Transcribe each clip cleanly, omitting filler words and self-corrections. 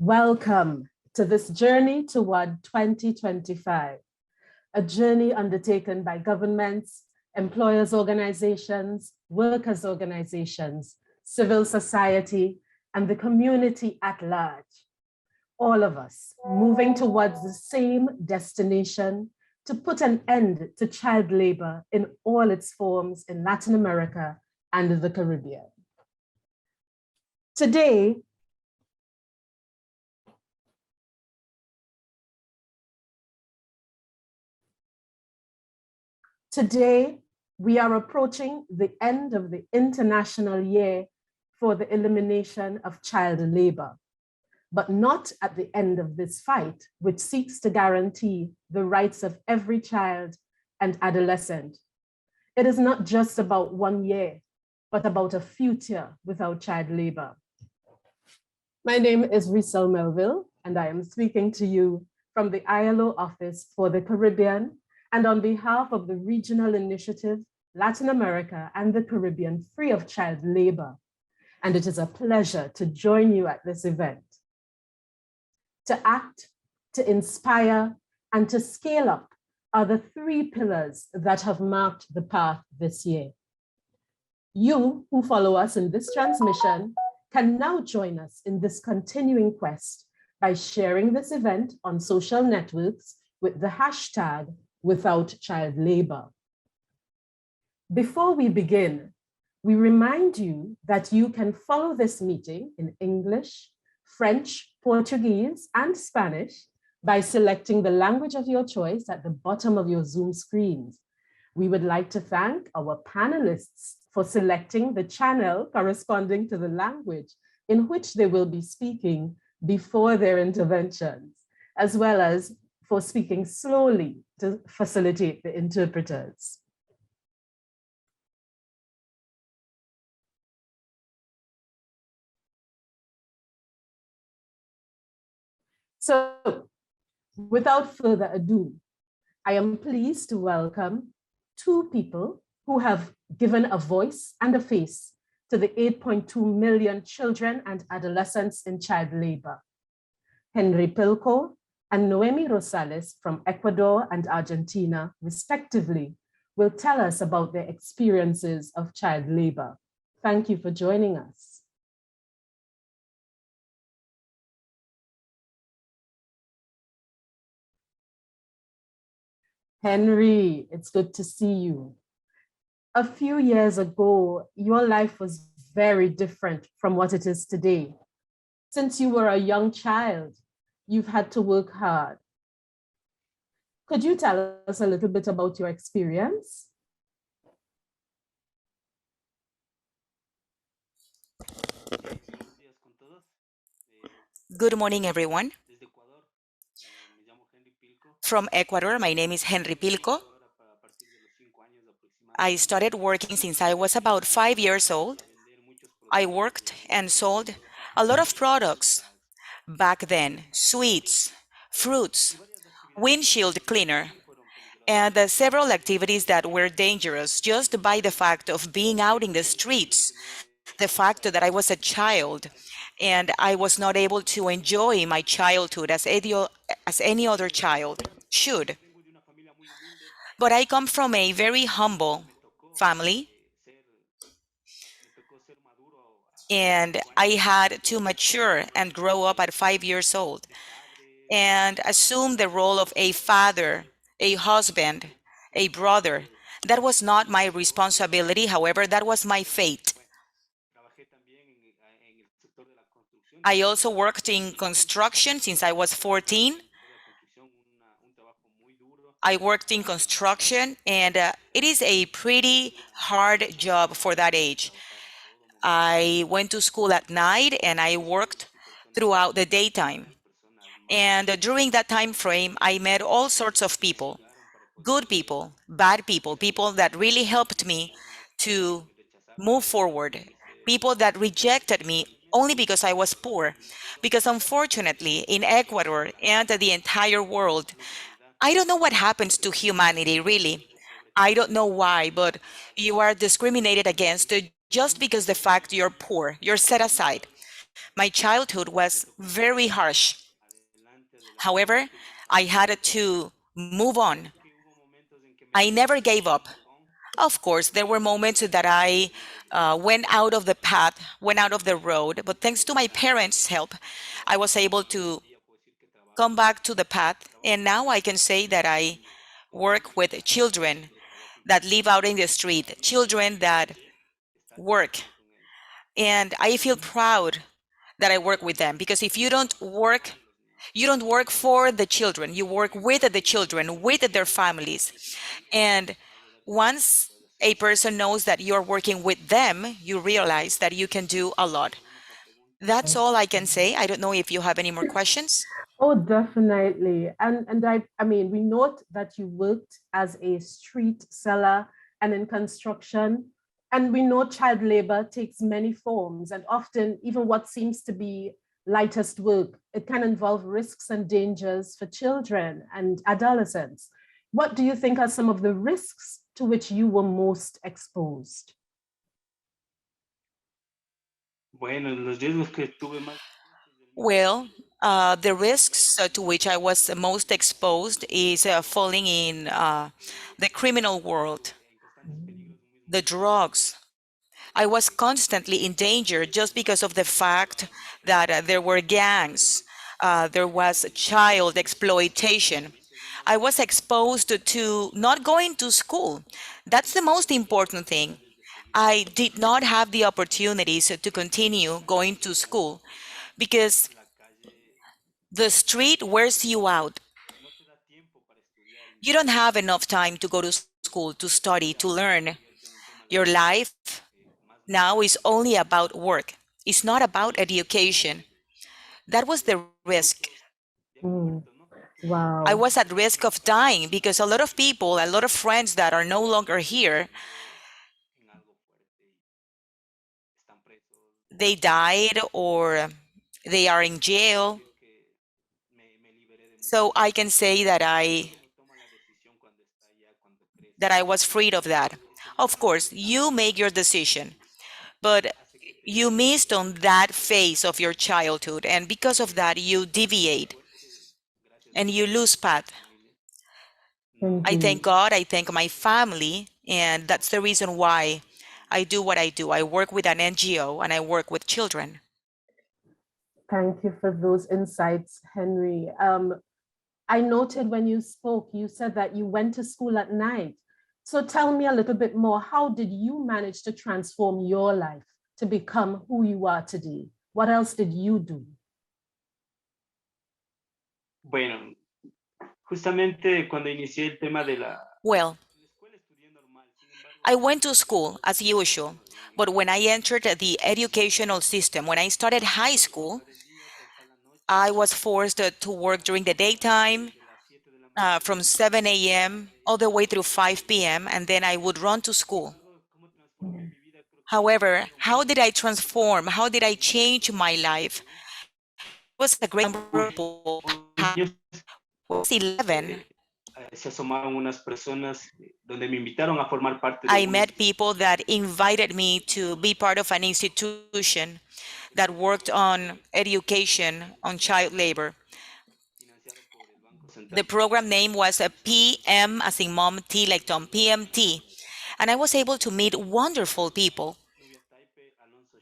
Welcome to this journey toward 2025, a journey undertaken by governments, employers' organizations, workers' organizations, civil society, and the community at large. All of us moving towards the same destination to put an end to child labor in all its forms in Latin America and the Caribbean. Today, we are approaching the end of the International Year for the Elimination of Child Labor, but not at the end of this fight, which seeks to guarantee the rights of every child and adolescent. It is not just about 1 year, but about a future without child labor. My name is Risel Melville, and I am speaking to you from the ILO Office for the Caribbean and on behalf of the Regional Initiative, Latin America and the Caribbean Free of Child Labor. And it is a pleasure to join you at this event. To act, to inspire, and to scale up are the three pillars that have marked the path this year. You who follow us in this transmission can now join us in this continuing quest by sharing this event on social networks with the hashtag Without Child Labor. Before we begin, we remind you that you can follow this meeting in English, French, Portuguese, and Spanish by selecting the language of your choice at the bottom of your Zoom screens. We would like to thank our panelists for selecting the channel corresponding to the language in which they will be speaking before their interventions, as well as for speaking slowly to facilitate the interpreters. So, without further ado, I am pleased to welcome two people who have given a voice and a face to the 8.2 million children and adolescents in child labor. Henry Pilco and Noemi Rosales from Ecuador and Argentina, respectively, will tell us about their experiences of child labor. Thank you for joining us. Henry, it's good to see you. A few years ago, your life was very different from what it is today. Since you were a young child, you've had to work hard. Could you tell us a little bit about your experience? Good morning, everyone. From Ecuador, my name is Henry Pilco. I started working since I was about 5 years old. I worked and sold a lot of products. Back then, sweets, fruits, windshield cleaner, and several activities that were dangerous just by the fact of being out in the streets, the fact that I was a child and I was not able to enjoy my childhood as any other child should. But I come from a very humble family, and I had to mature and grow up at 5 years old and assume the role of a father, a husband, a brother. That was not my responsibility, however, that was my fate. I also worked in construction since I was 14. I worked in construction, and it is a pretty hard job for that age. I went to school at night and I worked throughout the daytime. And during that time frame, I met all sorts of people, good people, bad people, people that really helped me to move forward, people that rejected me only because I was poor. Because unfortunately, in Ecuador and the entire world, I don't know what happens to humanity, really. I don't know why, but you are discriminated against just because the fact you're poor, you're set aside. My childhood was very harsh. However, I had to move on. I never gave up. Of course, there were moments that I went out of the path, went out of the road, but thanks to my parents' help, I was able to come back to the path. And now I can say that I work with children that live out in the street, children that work. And I feel proud that I work with them because if you don't work for the children, you work with the children, with their families. And once a person knows that you're working with them, you realize that you can do a lot. That's all I can say. I don't know if you have any more questions. Oh, definitely. And I mean, we note that you worked as a street seller and in construction. And we know child labor takes many forms, and often even what seems to be lightest work, it can involve risks and dangers for children and adolescents. What do you think are some of the risks to which you were most exposed? Well, the risks to which I was most exposed is falling in the criminal world, the drugs. I was constantly in danger just because of the fact that there were gangs, there was child exploitation. I was exposed to not going to school. That's the most important thing. I did not have the opportunities to continue going to school because the street wears you out. You don't have enough time to go to school, to study, to learn. Your life now is only about work. It's not about education. That was the risk. Mm, I wow. was at risk of dying because a lot of people, a lot of friends that are no longer here, they died or they are in jail. So I can say that I was freed of that. Of course, you make your decision, but you missed on that phase of your childhood, and because of that, you deviate and you lose path. I thank Indeed. God, I thank my family, and that's the reason why I do what I do. I work with an NGO and I work with children. Thank you for those insights, Henry. I noted when you spoke, you said that you went to school at night. So tell me a little bit more. How did you manage to transform your life to become who you are today? What else did you do? Well, I went to school as usual, but when I entered the educational system, when I started high school, I was forced to work during the daytime from 7 a.m. all the way through 5 p.m., and then I would run to school. However, how did I transform? How did I change my life? There was a great number of people. When I was 11, I met people that invited me to be part of an institution that worked on education on child labor. The program name was a PM, as in mom, T like Tom, PMT. And I was able to meet wonderful people.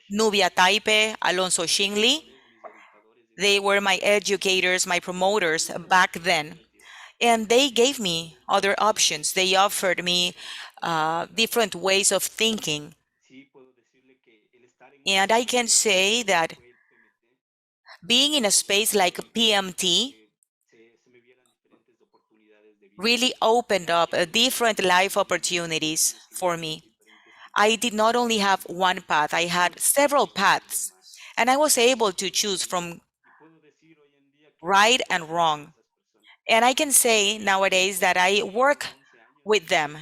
Nubia Taipe, Alonso Shingley, they were my educators, my promoters back then. And they gave me other options. They offered me different ways of thinking. And I can say that being in a space like PMT really opened up different life opportunities for me. I did not only have one path, I had several paths. And I was able to choose from right and wrong. And I can say nowadays that I work with them.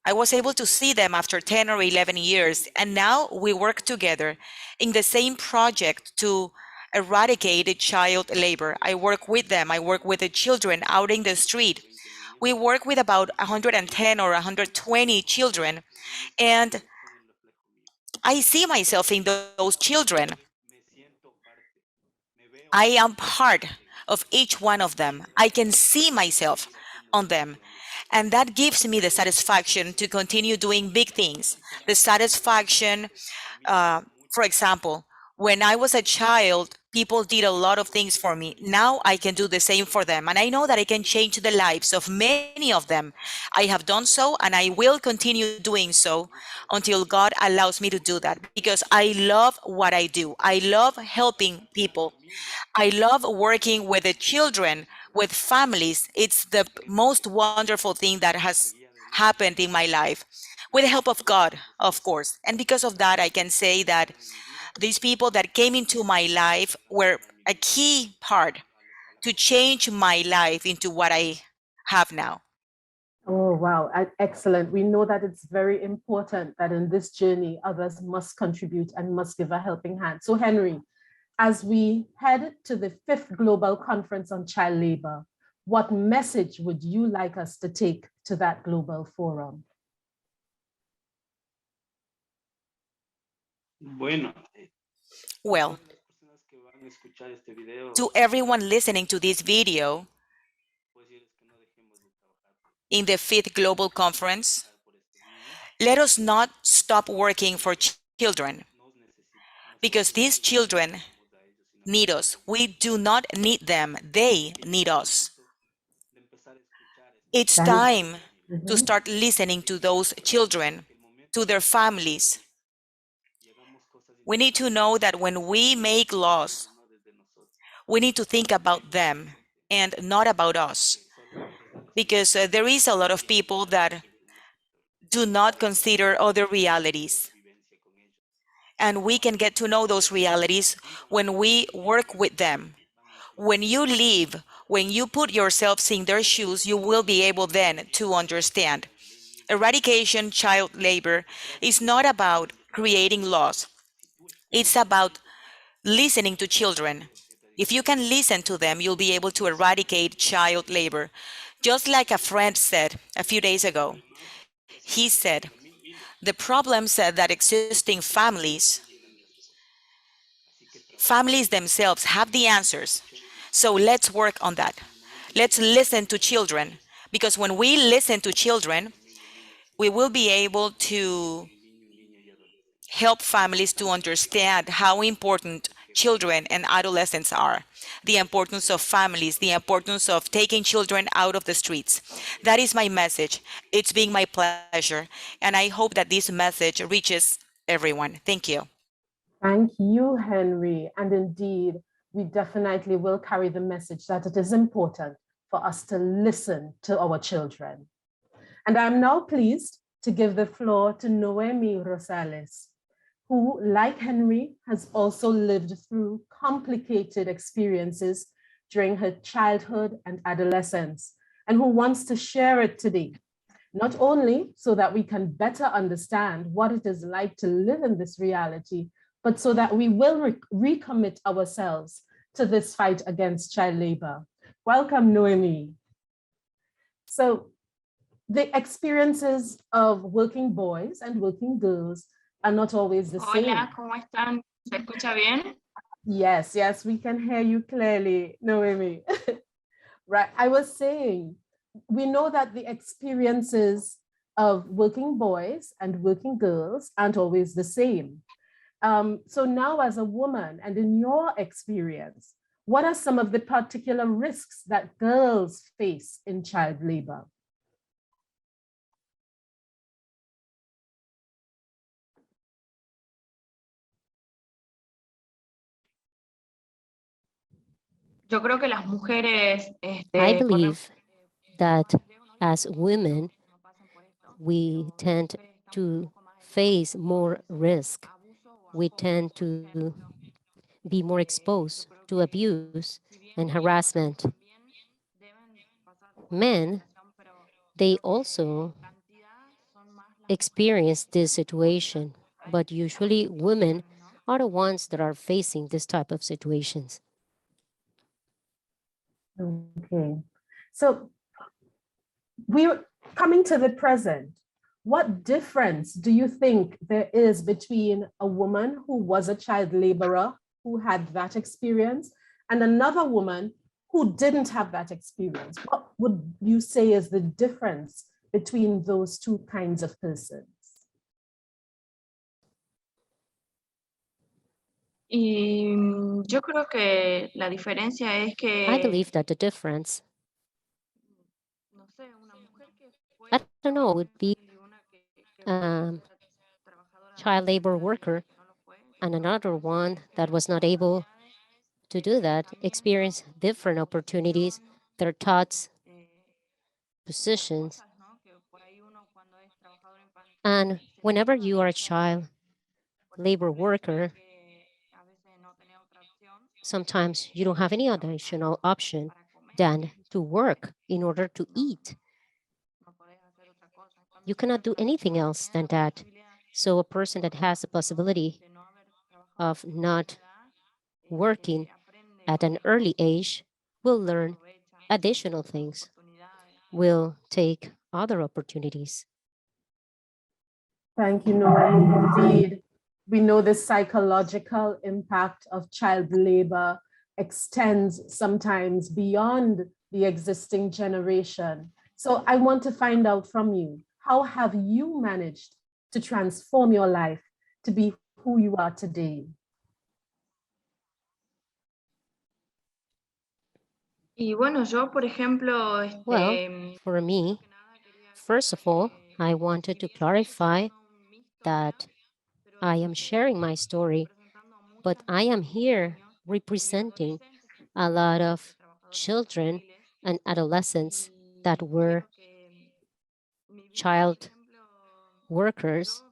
I was able to see them after 10 or 11 years, and now we work together in the same project to eradicate child labor. I work with them, I work with the children out in the street. We work with about 110 or 120 children, and I see myself in those children. I am part of each one of them. I can see myself on them. And that gives me the satisfaction to continue doing big things. The satisfaction, for example, when I was a child, people did a lot of things for me. Now I can do the same for them. And I know that I can change the lives of many of them. I have done so and I will continue doing so until God allows me to do that because I love what I do. I love helping people. I love working with the children, with families. It's the most wonderful thing that has happened in my life. With the help of God, of course. And because of that, I can say that these people that came into my life were a key part to change my life into what I have now. Oh, wow. Excellent. We know that it's very important that in this journey, others must contribute and must give a helping hand. So, Henry, as we head to the 5th Global Conference on Child Labor, what message would you like us to take to that global forum? Well, to everyone listening to this video in the 5th Global Conference, let us not stop working for children because these children need us. We do not need them, they need us. It's time to start listening to those children, to their families. We need to know that when we make laws, we need to think about them and not about us. Because there is a lot of people that do not consider other realities. And we can get to know those realities when we work with them. When you live, when you put yourselves in their shoes, you will be able then to understand. Eradication child labor is not about creating laws. It's about listening to children. If you can listen to them, you'll be able to eradicate child labor. Just like a friend said a few days ago, he said, the problems that existing families themselves have the answers. So let's work on that. Let's listen to children, because when we listen to children, we will be able to help families to understand how important children and adolescents are, the importance of families, the importance of taking children out of the streets. That is my message. It's been my pleasure, and I hope that this message reaches everyone. Thank you. Thank you, Henry. And indeed, we definitely will carry the message that it is important for us to listen to our children. And I'm now pleased to give the floor to Noemi Rosales, who, like Henry, has also lived through complicated experiences during her childhood and adolescence, and who wants to share it today, not only so that we can better understand what it is like to live in this reality, but so that we will recommit ourselves to this fight against child labor. Welcome, Noemi. So, the experiences of working boys and working girls are not always the same. Hola, ¿cómo están? ¿Se escucha bien? Yes, yes, we can hear you clearly, Noemi. Right, I was saying, we know that the experiences of working boys and working girls aren't always the same. So now as a woman, and in your experience, what are some of the particular risks that girls face in child labor? Yo creo que las mujeres, I believe that as women, we tend to face more risk. We tend to be more exposed to abuse and harassment. Men, they also experience this situation, but usually women are the ones that are facing this type of situations. Okay, so we're coming to the present. What difference do you think there is between a woman who was a child laborer, who had that experience, and another woman who didn't have that experience? What would you say is the difference between those two kinds of persons? Y yo creo que la diferencia es I que, believe that the difference, no sé, una mujer que fue I don't know, would trabajadora be infantil y una que fue trabajadora child labor doméstica worker que no lo fue, and another one creo que that las was not able oportunidades, to el do that, acercamiento, experience different la opportunities, posición, their thoughts, las positions. cosas, ¿no? Que por ahí uno cuando es trabajador And infantil se le whenever pasan you are a muchas veces child por el labor simple hecho de worker, que a veces no tenés otra opción sometimes you don't have any trabajar additional option para comer, than to work in order to no, eat. no podés hacer otra cosa. En cambio, You si una cannot do persona anything else tiene than la that. posibilidad So a person that has the possibility de no haber trabajado of a temprana not edad, working aprende at an otras early cosas, age will learn aprovecha additional otras things, oportunidades. will take other opportunities. Thank you, Noemi. Indeed, we know the psychological impact of child labor extends sometimes beyond the existing generation. So I want to find out from you, how have you managed to transform your life to be who you are today? Y bueno, yo, por ejemplo, Well, for primero me, que nada quería first of all, I que wanted si to bien estoy clarify contando mi historia, that pero I yo am estoy sharing my story, representando a but muchas I am niñas y here niños y representing adolescentes que a fueron lot of trabajadores children infantiles and adolescents that y were quiero que mi vida, por child ejemplo, workers.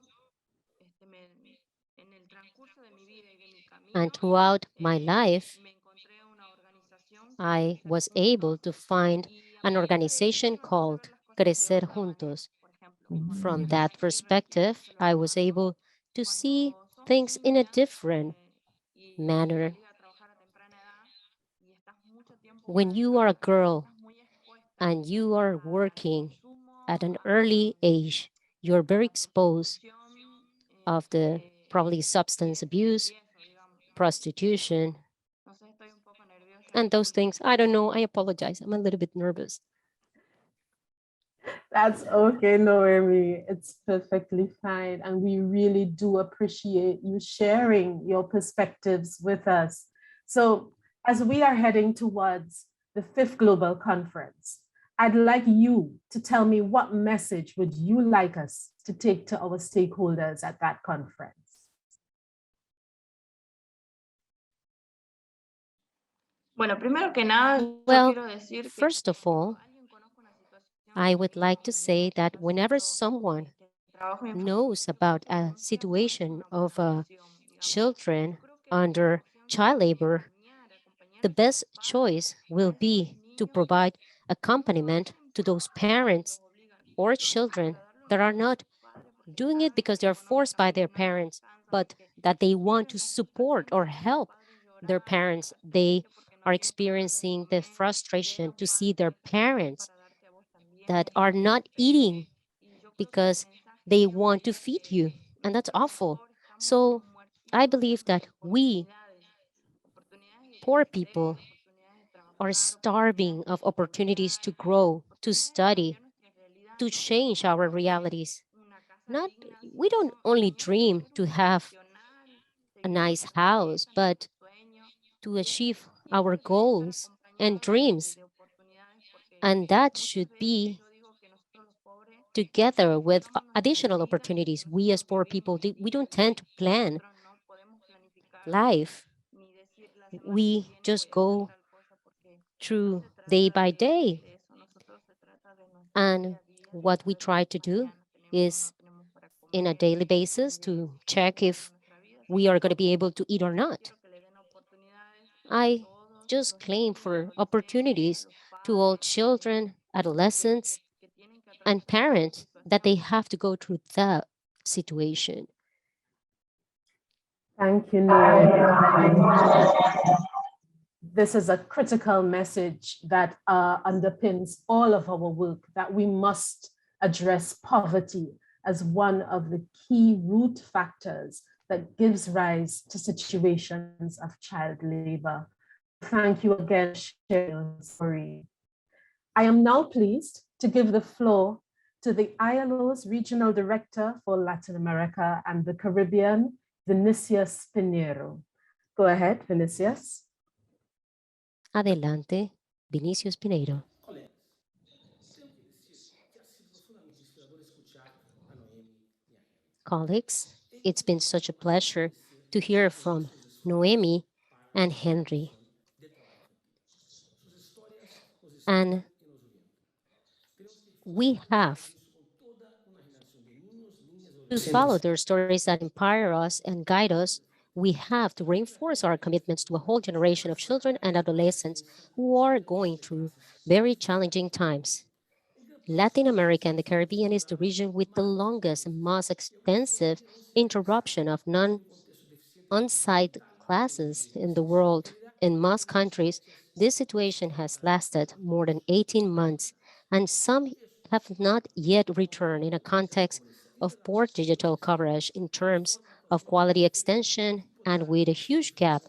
yo en el transcurso de mi vida y de mi And camino throughout my life, me encontré una organización que es I Crecer was able Juntos to find y a an partir de eso organization yo empecé a ver called las cosas de Crecer otra manera. Juntos. Por ejemplo, como les From decía that recién a quienes perspective, hice la I was formación, able to see cuando sos things in a niña different y manner. salís a trabajar a temprana edad y estás mucho tiempo When fuera de you are a casa, girl estás muy expuesta and you are al working at consumo, an early age, you're a very la exposed prostitución of the probably y substance abuse, eso, digamos, ¿no? prostitution, No sé, estoy un poco nerviosa, and those disculpen. things. I don't know. I apologize. I'm a little bit nervous. That's okay, Noemi. It's perfectly fine. And we really do appreciate you sharing your perspectives with us. So, as we are heading towards the fifth global conference, I'd like you to tell me, what message would you like us to take to our stakeholders at that conference? Bueno, primero que nada, yo Well, quiero decir que first of cuando all, alguien conozca una situación I would que like to en say la que that está whenever haciendo someone trabajo infantil, knows about a no es situation una of condenación, digamos. children Yo creo que la under mejor opción child es labor, acompañar the a esos best padres, choice a will esos be to niños, provide no lo accompaniment hacen to those porque los parents obligan, or lo hacen children para darle un that are apoyo a not sus padres porque doing it saben because que they're forced by their económicamente no les parents, alcanza, but porque that they want miran to las support or situaciones de los help padres their llorar, parents. al They triste porque no are tienen para darles de experiencing the comer, y ver a frustration un to see padre their prácticamente parents para darte a vos that también. are not eating Y yo creo que el because mensaje they siempre want to es feed que you. And that's los awful. poor estamos So I muertitos believe de that we, oportunidades, oportunidades de poor crecer, people, oportunidades de are trabajar, starving oportunidades de of opportunities to estudiar, grow, to oportunidades de study, cambiar nuestra realidad, to no solo change our por tener realities. una casa Not, digna, we don't sino only también por dream ser to un have profesional, a seguir nice nuestras house, metas, but nuestros sueños. to achieve Y eso our tiene que estar goals and acompañado dreams. de oportunidades porque And that muchas should veces be yo digo que nosotros los pobres no together with planificamos nuestra additional vida, opportunities. We as nosotros poor vivimos people, el we día don't a día. tend to plan Nosotros no podemos planificar life. ni decir la semana que We viene just voy a hacer go tal cosa porque no through se day trata by day. de eso, nosotros se trata de nuestro día And a día, de what we saber try si to do mañana tenemos o no is tenemos para in a comer daily basis y de to check disfrutar de if nuestra vida. Así we que are going to be able to eat or yo not. quiero que le den oportunidades a I todos just los claim niños y for adolescentes, a opportunities los to all padres children, adolescents, que tienen que and atravesar esta parents that they situación. have to go through that situation. Thank you, Noemi. This is a critical message that underpins all of our work, that we must address poverty as one of the key root factors that gives rise to situations of child labor. thank you again for sharing your story. I am now pleased to give the floor to the ILO's Regional Director for Latin America and the Caribbean, Vinicius Pinero. Go ahead, Vinicius. Adelante, Vinicius Pinero. Colleagues, it's been such a pleasure to hear from Noemi and Henry. And we have to follow their stories that inspire us and guide us. We have to reinforce our commitments to a whole generation of children and adolescents who are going through very challenging times. Latin America and the Caribbean is the region with the longest and most extensive interruption of on-site classes in the world. In most countries, this situation has lasted more than 18 months, and some have not yet returned in a context of poor digital coverage in terms of quality extension and with a huge gap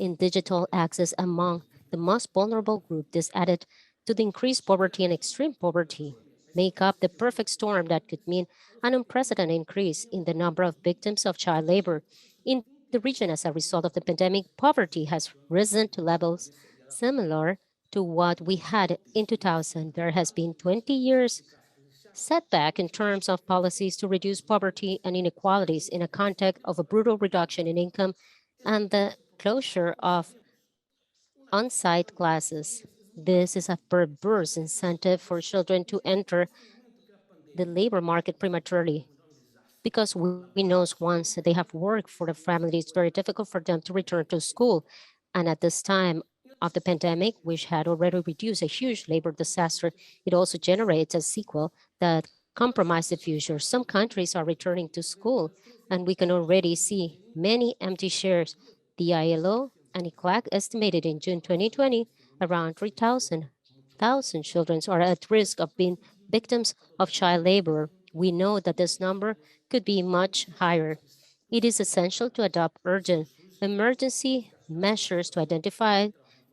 in digital access among the most vulnerable group. This added to the increased poverty and extreme poverty make up the perfect storm that could mean an unprecedented increase in the number of victims of child labor in the region. As a result of the pandemic, poverty has risen to levels similar to what we had in 2000. There has been 20 years setback in terms of policies to reduce poverty and inequalities in a context of a brutal reduction in income and the closure of on-site classes. This is a perverse incentive for children to enter the labor market prematurely, because we know once they have worked for the family, it's very difficult for them to return to school. And at this time of the pandemic, which had already reduced a huge labor disaster, it also generates a sequel that compromise the future. Some countries are returning to school, and we can already see many empty chairs. The ILO and ICLAC estimated in June 2020 around 3,000 children are at risk of being victims of child labor. We know that this number could be much higher. It is essential to adopt urgent emergency measures to identify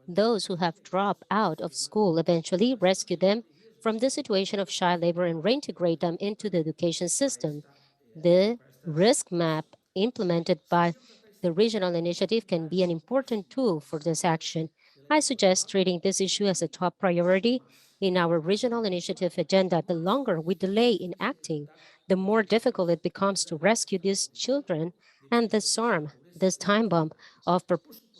those who have dropped out of school, eventually rescue them from the situation of child labor and reintegrate them into the education system. The risk map implemented by the regional initiative can be an important tool for this action. I suggest treating this issue as a top priority in our regional initiative agenda. The longer we delay in acting, the more difficult it becomes to rescue these children, and this time bomb of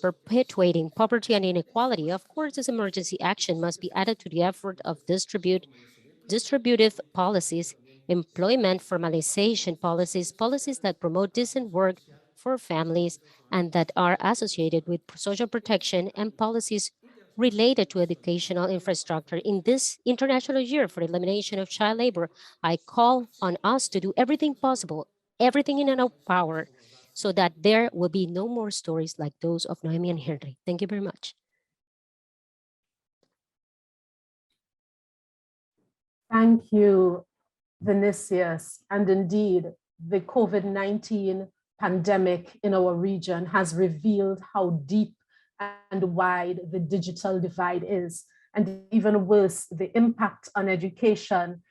perpetuating poverty and inequality. Of course, this emergency action must be added to the effort of distributive policies, employment formalization policies, policies that promote decent work for families and that are associated with social protection, and policies related to educational infrastructure. In this International Year for the Elimination of Child Labor, I call on us to do everything possible, everything in our power, so that there will be no more stories like those of Noemi and Henry. Thank you very much. Thank you, Vinicius. And indeed, the COVID-19 pandemic in our region has revealed how deep and wide the digital divide is, and even worse, the impact on education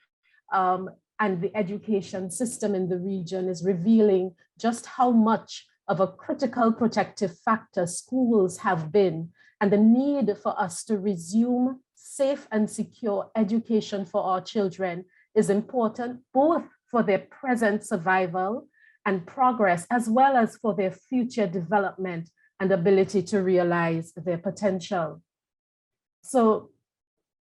and the education system in the region is revealing just how much of a critical protective factor schools have been, and the need for us to resume safe and secure education for our children is important, both for their present survival and progress, as well as for their future development and ability to realize their potential. So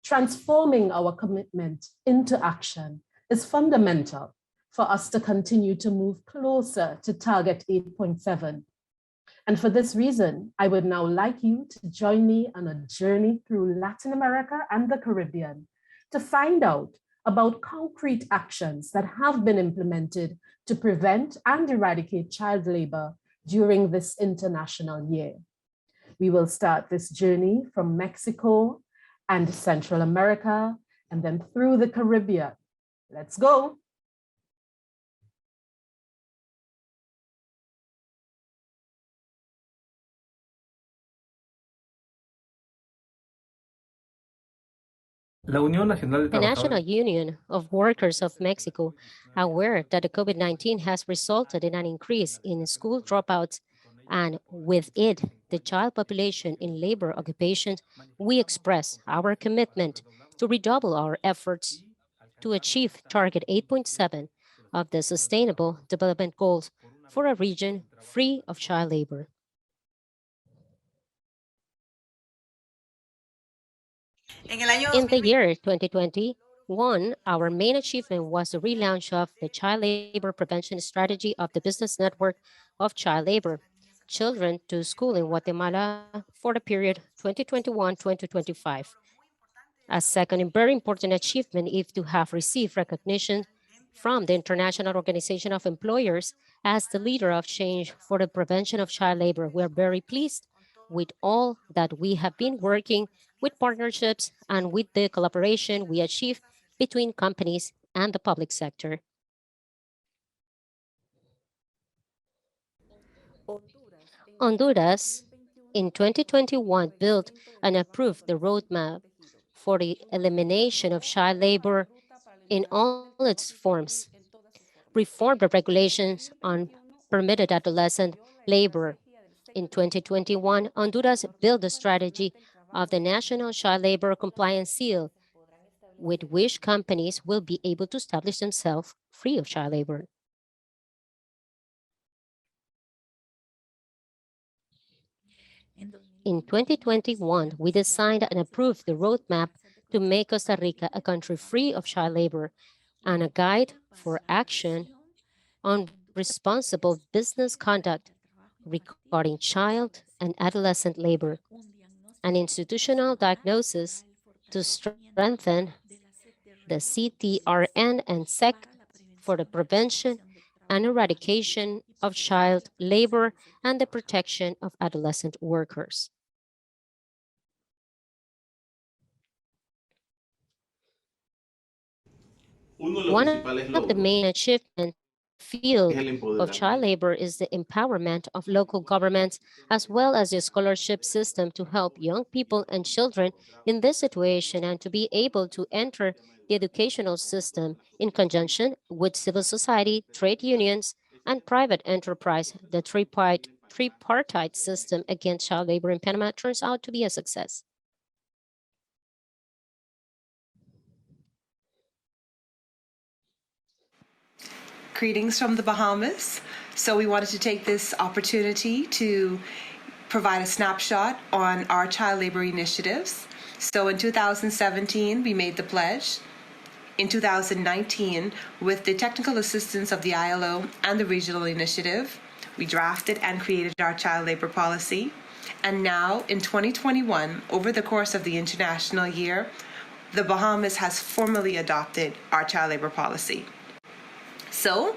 transforming our commitment into action is fundamental for us to continue to move closer to target 8.7. And for this reason, I would now like you to join me on a journey through Latin America and the Caribbean to find out about concrete actions that have been implemented to prevent and eradicate child labor during this international year. We will start this journey from Mexico and Central America, and then through the Caribbean. Let's go. La Unión Nacional de The National Trabajadores. Union of Workers of Mexico, aware that the COVID-19 has resulted in an increase in school dropouts and with it the child population in labor occupations, we express our commitment to redouble our efforts to achieve Target 8.7 of the Sustainable Development Goals for a region free of child labor. In the year 2021, our main achievement was the relaunch of the child labor prevention strategy of the Business Network of Child Labor, Children to School in Guatemala for the period 2021-2025. A second and very important achievement is to have received recognition from the International Organization of Employers as the leader of change for the prevention of child labor. We are very pleased with all that we have been working with partnerships and with the collaboration we achieve between companies and the public sector. Honduras, in 2021, built and approved the roadmap for the elimination of child labor in all its forms, reformed the regulations on permitted adolescent labor. In 2021, Honduras built the strategy of the National Child Labor Compliance Seal, with which companies will be able to establish themselves free of child labor. In 2021, we designed and approved the roadmap to make Costa Rica a country free of child labor and a guide for action on responsible business conduct regarding child and adolescent labor, an institutional diagnosis to strengthen the CTRN and SEC for the prevention and eradication of child labor and the protection of adolescent workers. One of the main achievements in the field of child labor is the empowerment of local governments, as well as the scholarship system to help young people and children in this situation and to be able to enter the educational system in conjunction with civil society, trade unions, and private enterprise. The tripartite system against child labor in Panama turns out to be a success. Greetings from the Bahamas. So we wanted to take this opportunity to provide a snapshot on our child labor initiatives. So in 2017, we made the pledge. In 2019, with the technical assistance of the ILO and the regional initiative, we drafted and created our child labor policy. And now in 2021, over the course of the international year, the Bahamas has formally adopted our child labor policy. So,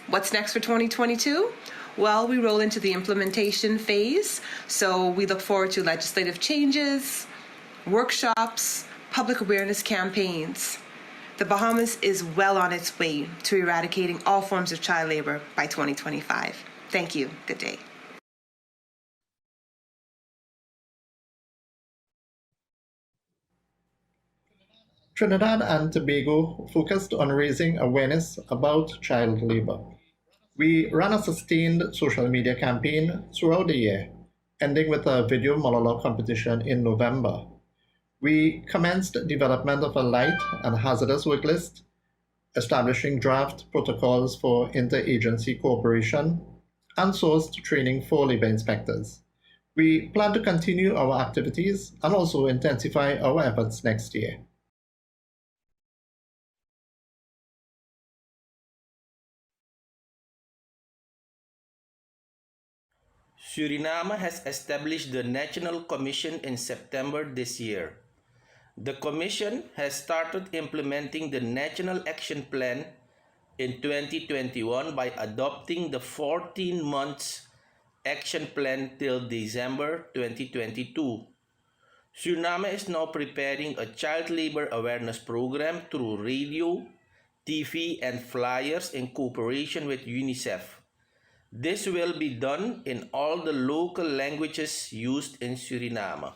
what's next for 2022? Well, we roll into the implementation phase. So we look forward to legislative changes, workshops, public awareness campaigns. The Bahamas is well on its way to eradicating all forms of child labor by 2025. Thank you. Good day. Trinidad and Tobago focused on raising awareness about child labor. We ran a sustained social media campaign throughout the year, ending with a video monologue competition in November. We commenced development of a light and hazardous work list, establishing draft protocols for interagency cooperation, and sourced training for labor inspectors. We plan to continue our activities and also intensify our efforts next year. Suriname has established the National Commission in September this year. The Commission has started implementing the National Action Plan in 2021 by adopting the 14 months action plan till December 2022. Suriname is now preparing a child labor awareness program through radio, TV, and flyers in cooperation with UNICEF. This will be done in all the local languages used in Suriname.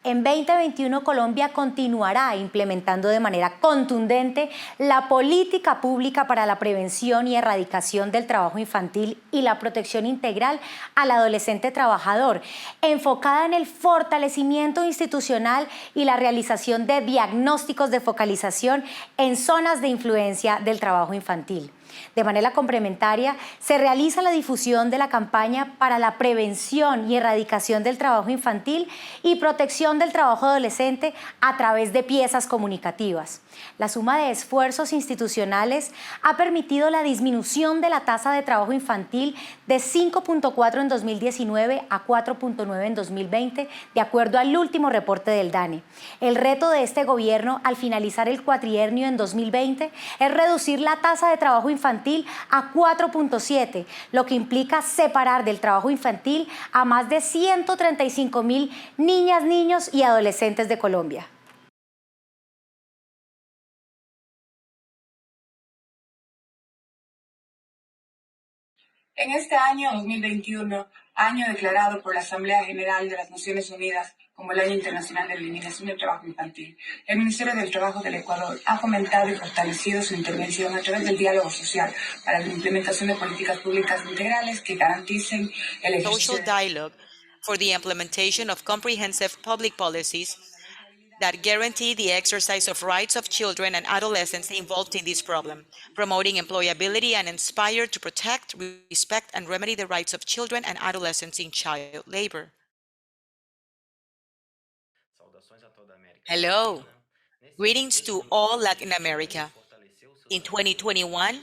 En 2021, Colombia continuará implementando de manera contundente la política pública para la prevención y erradicación del trabajo infantil y la protección integral al adolescente trabajador, enfocada en el fortalecimiento institucional y la realización de diagnósticos de focalización en zonas de influencia del trabajo infantil. De manera complementaria, se realiza la difusión de la campaña para la prevención y erradicación del trabajo infantil y protección del trabajo adolescente a través de piezas comunicativas. La suma de esfuerzos institucionales ha permitido la disminución de la tasa de trabajo infantil de 5.4 en 2019 a 4.9 en 2020, de acuerdo al último reporte del DANE. El reto de este gobierno al finalizar el cuatrienio en 2020 es reducir la tasa de trabajo infantil a 4.7, lo que implica separar del trabajo infantil a más de 135.000 niñas, niños y adolescentes de Colombia. En este año 2021, año declarado por la Asamblea General de las Naciones Unidas como el Año Internacional de Eliminación del Trabajo Infantil, el Ministerio del Trabajo del Ecuador ha fomentado y fortalecido su intervención a través del diálogo social para la implementación de políticas públicas integrales que garanticen el ejercicio Social dialogue for the implementation of comprehensive public policies that guarantee the exercise of rights of children and adolescents involved in this problem, promoting employability and inspire to protect, respect, and remedy the rights of children and adolescents in child labor. Hello, greetings to all Latin America. In 2021,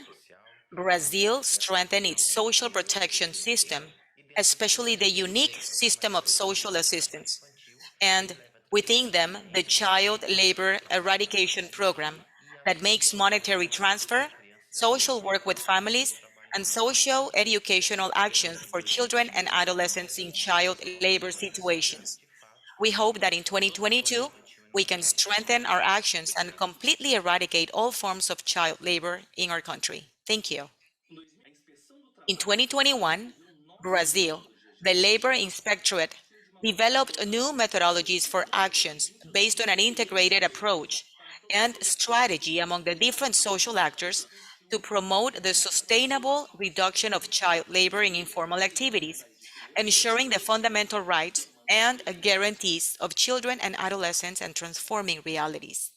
Brazil strengthened its social protection system, especially the unique system of social assistance, and within them, the Child Labor Eradication Program that makes monetary transfer, social work with families, and socio-educational actions for children and adolescents in child labor situations. We hope that in 2022, we can strengthen our actions and completely eradicate all forms of child labor in our country. Thank you. In 2021, Brazil, the Labor Inspectorate, developed new methodologies for actions based on an integrated approach and strategy among the different social actors to promote the sustainable reduction of child labor in informal activities, ensuring the fundamental rights and guarantees of children and adolescents and transforming realities.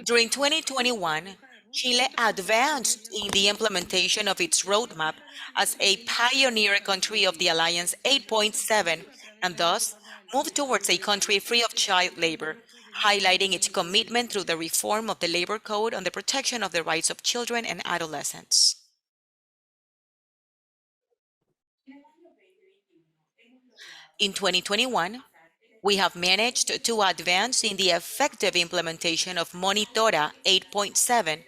During 2021, Chile advanced in the implementation of its roadmap as a pioneer country of the Alliance 8.7 and thus moved towards a country free of child labor, highlighting its commitment through the reform of the Labor Code on the protection of the rights of children and adolescents. In 2021, we have managed to advance in the effective implementation of Monitora 8.7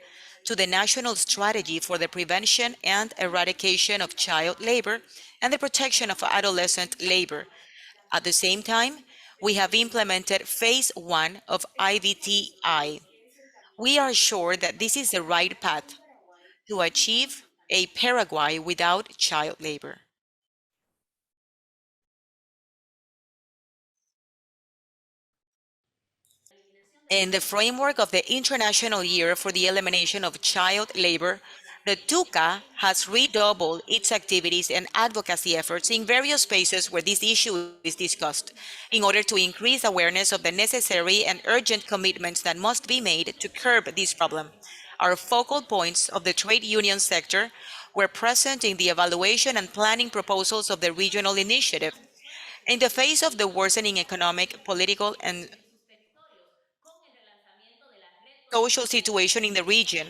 to the National Strategy for the Prevention and Eradication of Child Labor and the Protection of Adolescent Labor. At the same time, we have implemented Phase 1 of IVTI. We are sure that this is the right path to achieve a Paraguay without child labor. In the framework of the International Year for the Elimination of Child Labor, the TUCA has redoubled its activities and advocacy efforts in various spaces where this issue is discussed, in order to increase awareness of the necessary and urgent commitments that must be made to curb this problem. Our focal points of the trade union sector were present in the evaluation and planning proposals of the regional initiative. In the face of the worsening economic, political, and social situation in the region,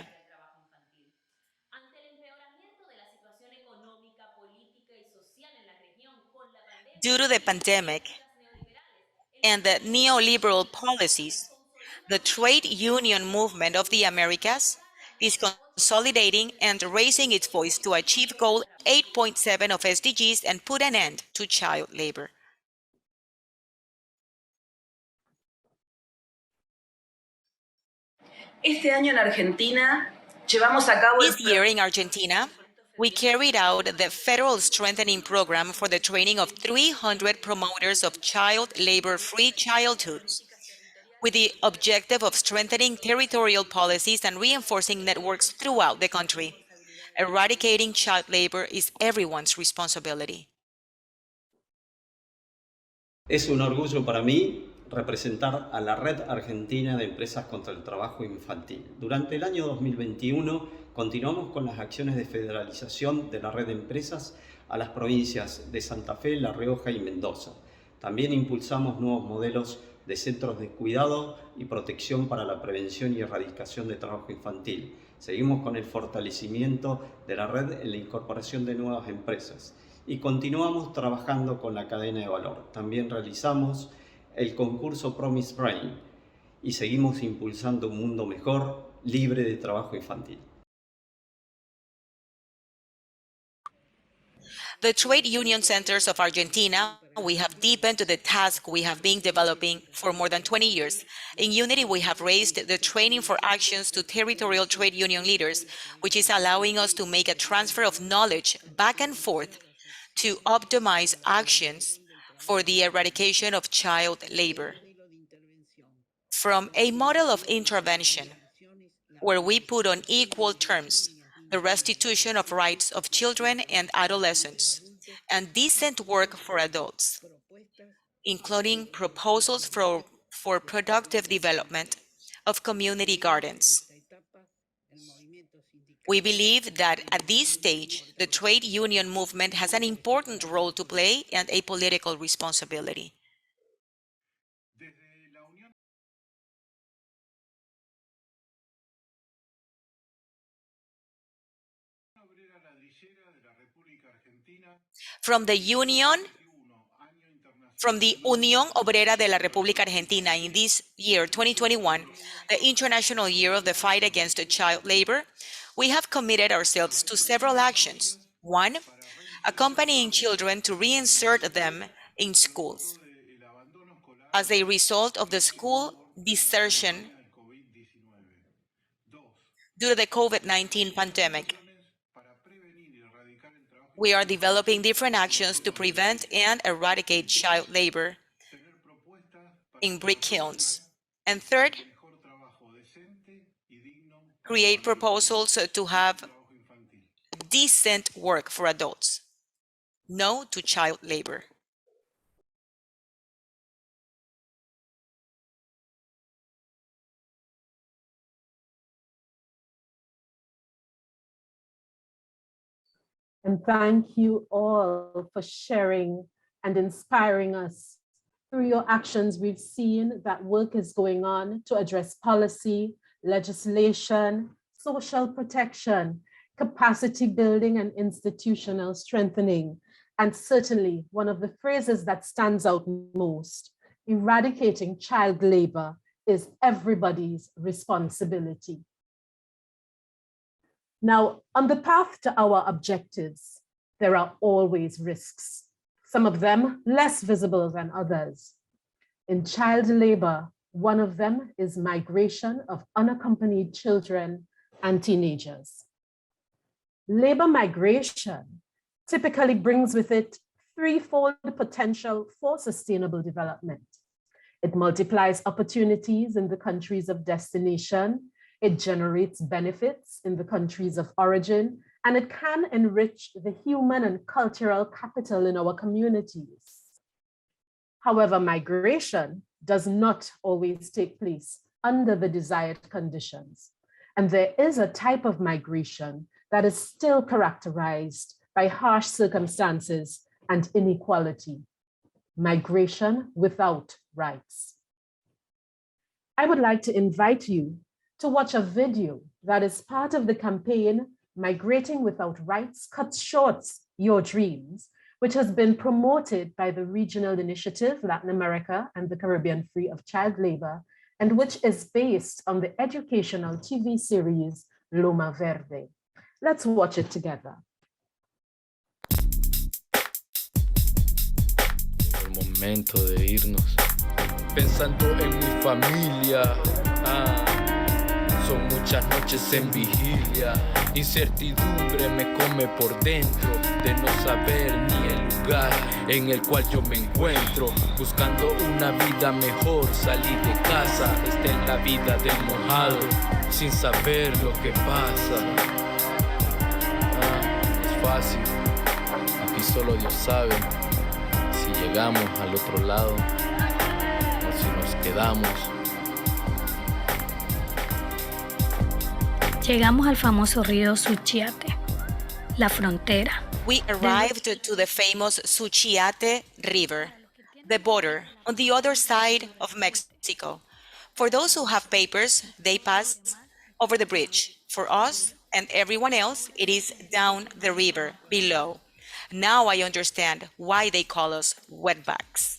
due to the pandemic and the neoliberal policies, the trade union movement of the Americas is consolidating and raising its voice to achieve goal 8.7 of SDGs and put an end to child labor. Este año en Argentina, This year in Argentina, we carried out the federal strengthening program for the training of 300 promoters of child labor-free childhoods, with the objective of strengthening territorial policies and reinforcing networks throughout the country. Eradicating child labor is everyone's responsibility. Es un orgullo para mí representar a la Red Argentina de Empresas contra el Trabajo Infantil. Durante el año 2021 continuamos con las acciones de federalización de la red de empresas a las provincias de Santa Fe, La Rioja y Mendoza. También impulsamos nuevos modelos de centros de cuidado y protección para la prevención y erradicación de trabajo infantil. Seguimos con el fortalecimiento de la red en la incorporación de nuevas empresas y continuamos trabajando con la cadena de valor. También realizamos el concurso Promise Brain y seguimos impulsando un mundo mejor, libre de trabajo infantil. The trade union centers of Argentina, we have deepened the task we have been developing for more than 20 years. In Unity, we have raised the training for actions to territorial trade union leaders, which is allowing us to make a transfer of knowledge back and forth to optimize actions for the eradication of child labor. From a model of intervention, where we put on equal terms the restitution of rights of children and adolescents, and decent work for adults, including proposals for productive development of community gardens. We believe that at this stage, the trade union movement has an important role to play and a political responsibility. From the Unión Obrera de la República Argentina in this year, 2021, the International Year of the Fight Against Child Labor, we have committed ourselves to several actions. One, accompanying children to reinsert them in schools as a result of the school desertion due to the COVID-19 pandemic. We are developing different actions to prevent and eradicate child labor in brick kilns. And third, create proposals to have decent work for adults. No to child labor. And thank you all for sharing and inspiring us. Through your actions, we've seen that work is going on to address policy, legislation, social protection, capacity building, and institutional strengthening. And certainly one of the phrases that stands out most, eradicating child labor is everybody's responsibility. Now, on the path to our objectives, there are always risks, some of them less visible than others. In child labor, one of them is migration of unaccompanied children and teenagers. Labor migration typically brings with it threefold potential for sustainable development. It multiplies opportunities in the countries of destination, it generates benefits in the countries of origin, and it can enrich the human and cultural capital in our communities. However, migration does not always take place under the desired conditions. And there is a type of migration that is still characterized by harsh circumstances and inequality. Migration without rights. I would like to invite you to watch a video that is part of the campaign Migrating Without Rights Cuts Short Your Dreams, which has been promoted by the Regional Initiative Latin America and the Caribbean Free of Child Labor, and which is based on the educational TV series Loma Verde. Let's watch it together. Llegó el momento de irnos, pensando en mi familia. Son muchas muchas noches en vigilia. Incertidumbre me come por dentro, de no saber ni el lugar en el cual yo me encuentro. Buscando una vida mejor, salí de casa, esta es la vida del mojado, sin saber lo que pasa. No es fácil, aquí solo Dios sabe si llegamos al otro lado o si nos quedamos. Llegamos al famoso río Suchiate, la frontera. We arrived to the famous Suchiate River, the border on the other side of Mexico. For those who have papers, they pass over the bridge. For us and everyone else, it is down the river below. Now I understand why they call us wetbacks.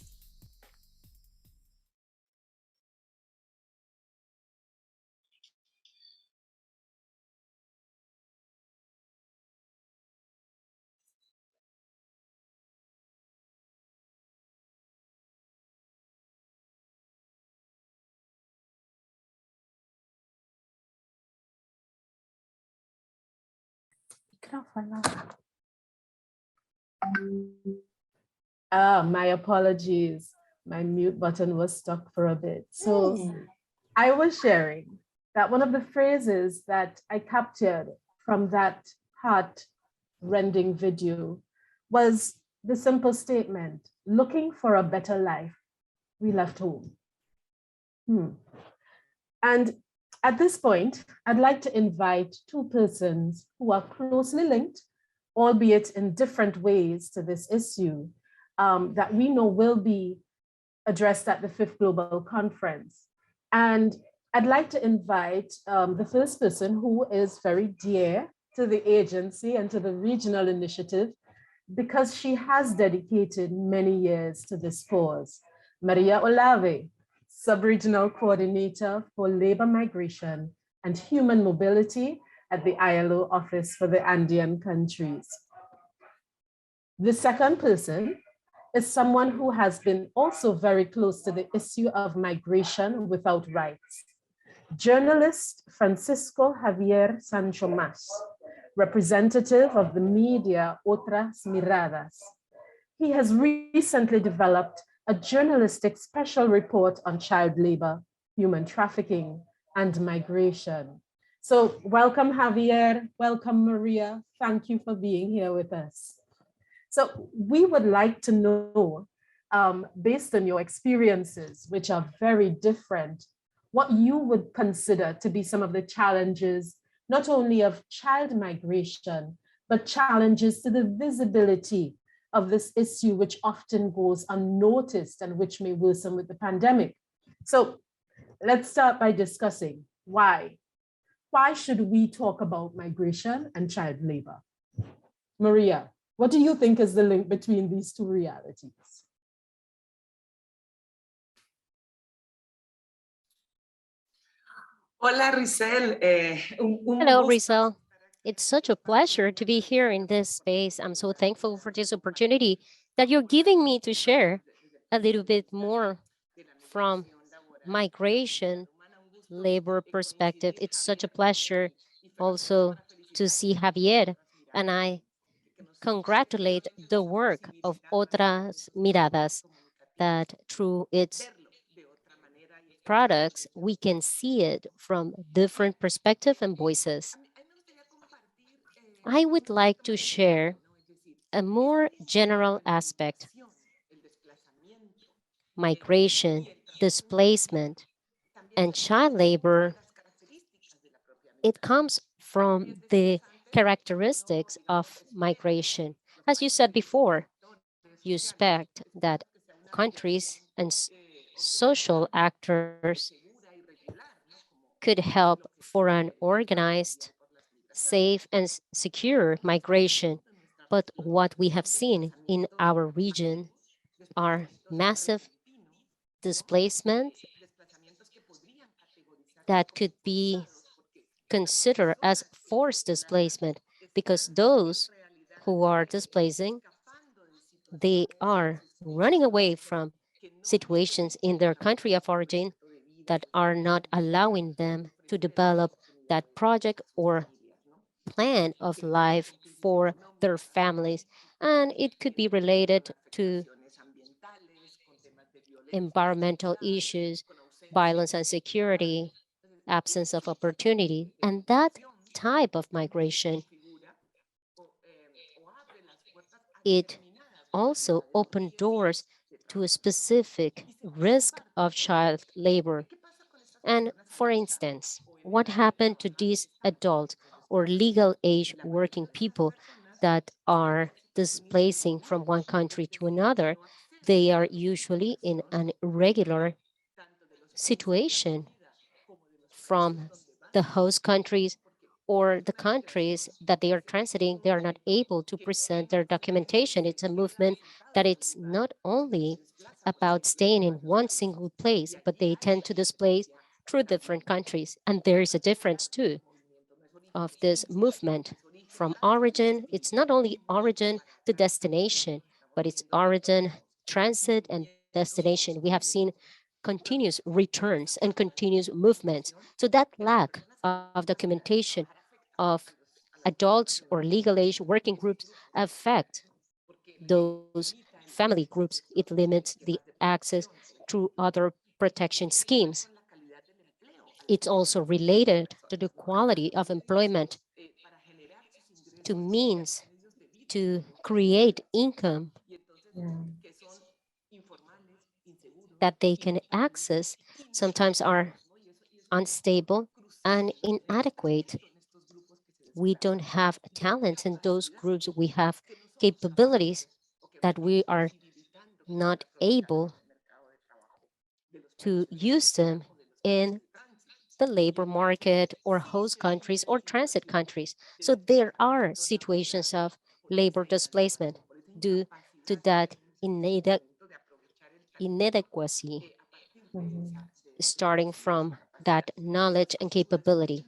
My apologies. My mute button was stuck for a bit. So I was sharing that one of the phrases that I captured from that heart-rending video was the simple statement, looking for a better life, we left home. And at this point, I'd like to invite two persons who are closely linked, albeit in different ways, to this issue that we know will be addressed at the 5th Global Conference. And I'd like to invite the first person who is very dear to the agency and to the regional initiative because she has dedicated many years to this cause. Maria Olave, Sub-Regional Coordinator for Labor Migration and Human Mobility at the ILO Office for the Andean countries. The second person is someone who has been also very close to the issue of migration without rights. Journalist Francisco Javier Sancho Mas, representative of the media Otras Miradas. He has recently developed a journalistic special report on child labor, human trafficking, and migration. So welcome, Javier. Welcome, Maria. Thank you for being here with us. So we would like to know, based on your experiences, which are very different, what you would consider to be some of the challenges, not only of child migration, but challenges to the visibility of this issue, which often goes unnoticed and which may worsen with the pandemic. So let's start by discussing why. Why should we talk about migration and child labor? Maria, what do you think is the link between these two realities? Hola, Rizel. Hello, Rizal. It's such a pleasure to be here in this space. I'm so thankful for this opportunity that you're giving me to share a little bit more from migration labor perspective. It's such a pleasure also to see Javier, and I congratulate the work of Otras Miradas that through its products, we can see it from different perspectives and voices. I would like to share a more general aspect. Migration, displacement, and child labor, it comes from the characteristics of migration. As you said before, you expect that countries and social actors could help for an organized, safe, and secure migration. But what we have seen in our region are massive displacement that could be considered as forced displacement, because those who are displacing, they are running away from situations in their country of origin that are not allowing them to develop that project or plan of life for their families. And it could be related to environmental issues, violence and security, absence of opportunity. And that type of migration, it also opened doors to a specific risk of child labor. And for instance, what happened to these adult or legal age working people that are displacing from one country to another? They are usually in an irregular situation from the host countries or the countries that they are transiting. They are not able to present their documentation. It's a movement that it's not only about staying in one single place, but they tend to displace through different countries. And there is a difference too of this movement from origin. It's not only origin to destination, but it's origin, transit, and destination. We have seen continuous returns and continuous movements. So that lack of documentation of adults or legal age working groups affect those family groups. It limits the access to other protection schemes. It's also related to the quality of employment, to means to create income that they can access, sometimes are unstable and inadequate. We don't have talent in those groups. We have capabilities that we are not able to use them in the labor market or host countries or transit countries. So there are situations of labor displacement due to that inadequacy, starting from that knowledge and capability.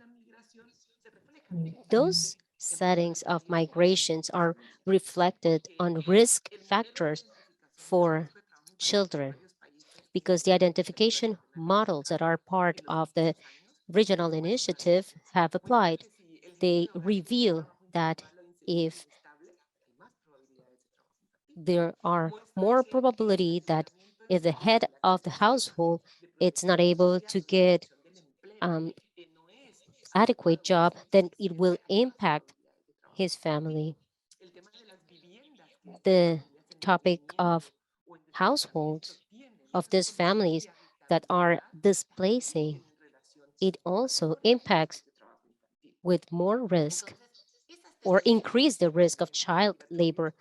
Those settings of migrations are reflected on risk factors for children, because the identification models that are part of the regional initiative have applied. They reveal that if there are more probability that if the head of the household it's not able to get adequate job, then it will impact his family. The topic of households, of these families that are displacing, it also impacts with more risk or increase the risk of child labor.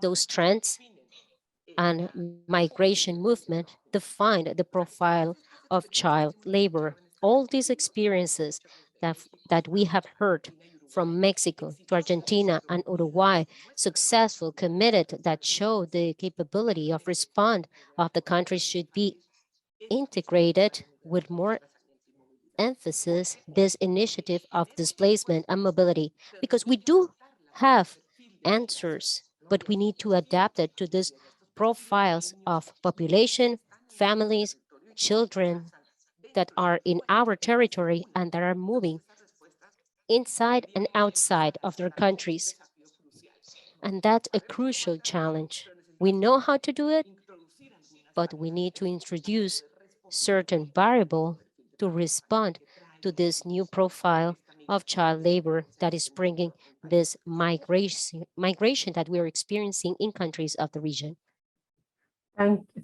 Those trends and migration movement defined the profile of child labor. All these experiences that we have heard from Mexico to Argentina and Uruguay, successful, committed, that show the capability of respond of the countries should be integrated with more emphasis this initiative of displacement and mobility, because we do have answers, but we need to adapt it to these profiles of population, families, children that are in our territory and that are moving inside and outside of their countries. And that's a crucial challenge. We know how to do it, but we need to introduce certain variable to respond to this new profile of child labor that is bringing this migration that we are experiencing in countries of the region.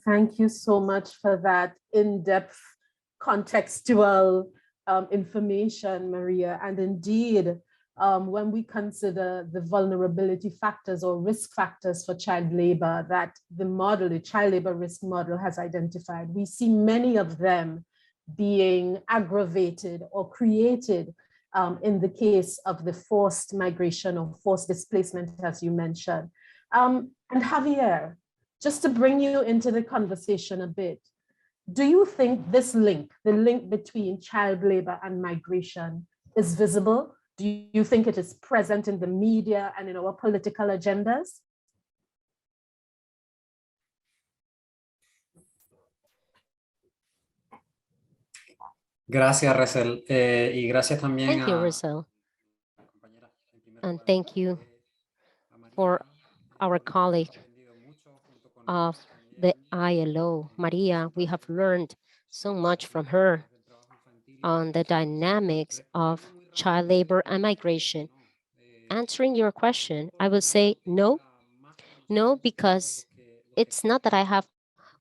Thank you so much for that in-depth contextual information, Maria. And indeed, when we consider the vulnerability factors or risk factors for child labor that the model, the child labor risk model has identified, we see many of them being aggravated or created in the case of the forced migration or forced displacement, as you mentioned. And Javier, just to bring you into the conversation a bit, do you think this link, the link between child labor and migration, is visible? Do you think it is present in the media and in our political agendas? Gracias, Resel. Y gracias también Thank you, a Rizal. And thank you for our colleague of the ILO, Maria. We have learned so much from her on the dynamics of child labor and migration. Answering your question, I will say no. No, because it's not that I have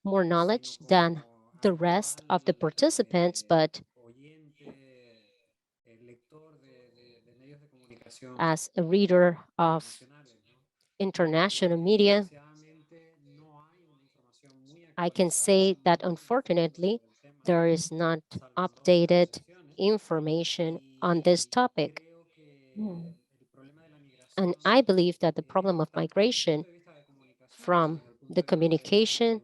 more knowledge than the rest of the participants, but as a reader of international media, I can say that unfortunately, there is not updated information on this topic. And I believe that the problem of migration from the communication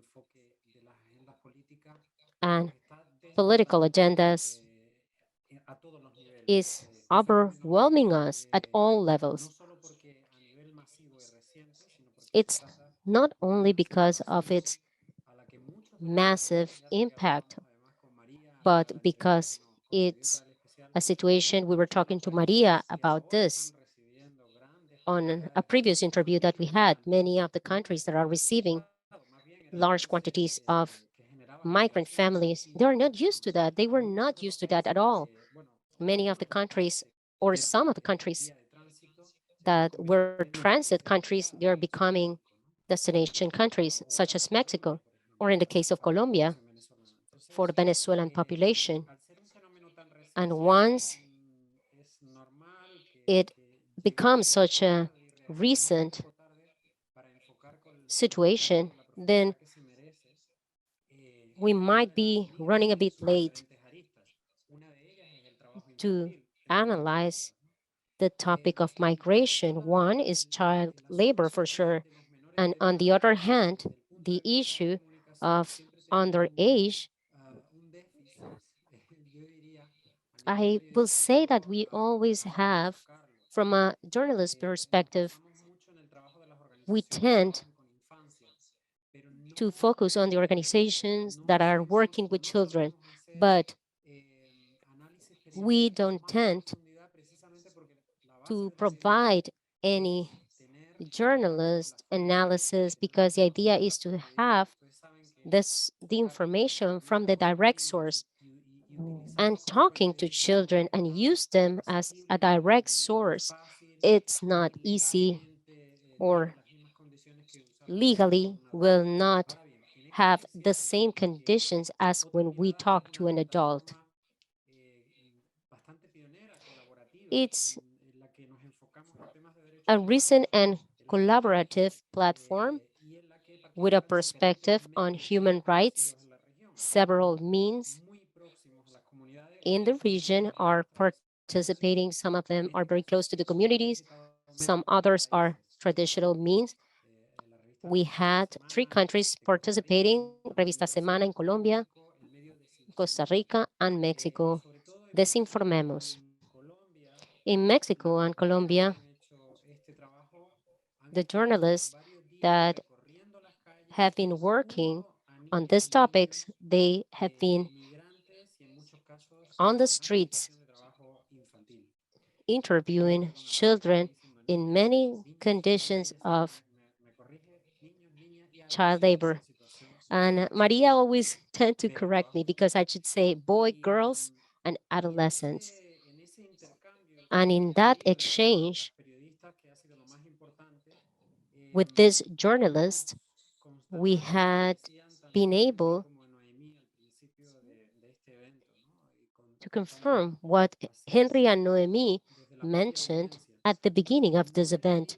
and political agendas is overwhelming us at all levels. It's not only because of its massive impact, but because it's a situation. We were talking to Maria about this on a previous interview that we had. Many of the countries that are receiving large quantities of migrant families, they are not used to that. They were not used to that at all. Many of the countries, or some of the countries that were transit countries, they are becoming destination countries, such as Mexico, or in the case of Colombia, for the Venezuelan population. And once it becomes such a recent situation, then we might be running a bit late to analyze the topic of migration. One is child labor for sure. And on the other hand, the issue of underage, I will say that we always have, from a journalist perspective, we tend to focus on the organizations that are working with children, but we don't tend to provide any journalist analysis because the idea is to have the information from the direct source. And talking to children and use them as a direct source, it's not easy or legally will not have the same conditions as when we talk to an adult. It's a recent and collaborative platform with a perspective on human rights. Several means in the region are participating. Some of them are very close to the communities. Some others are traditional means. We had 3 countries participating, Revista Semana in Colombia, Costa Rica, and Mexico. Desinformemos. In Mexico and Colombia, the journalists that have been working on these topics, they have been on the streets interviewing children in many conditions of child labor. And Maria always tend to correct me because I should say boy, girls, and adolescents. And in that exchange with this journalist, we had been able to confirm what Henry and Noemi mentioned at the beginning of this event.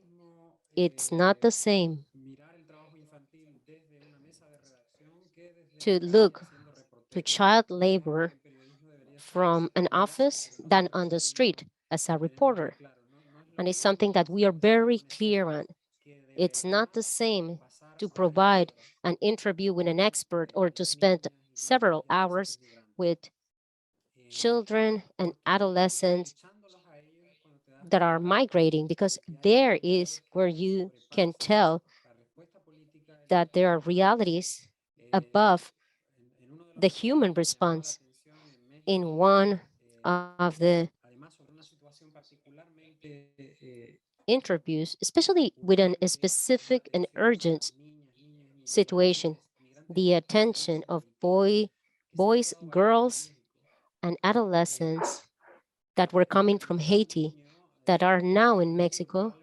It's not the same to look to child labor from an office than on the street as a reporter. And it's something that we are very clear on. It's not the same to provide an interview with an expert or to spend several hours with children and adolescents that are migrating, because there is where you can tell that there are realities above the human response. in one of the interviews, especially with a specific and urgent situation, the attention of boys, girls, and adolescents that were coming from Haiti that are now in Mexico,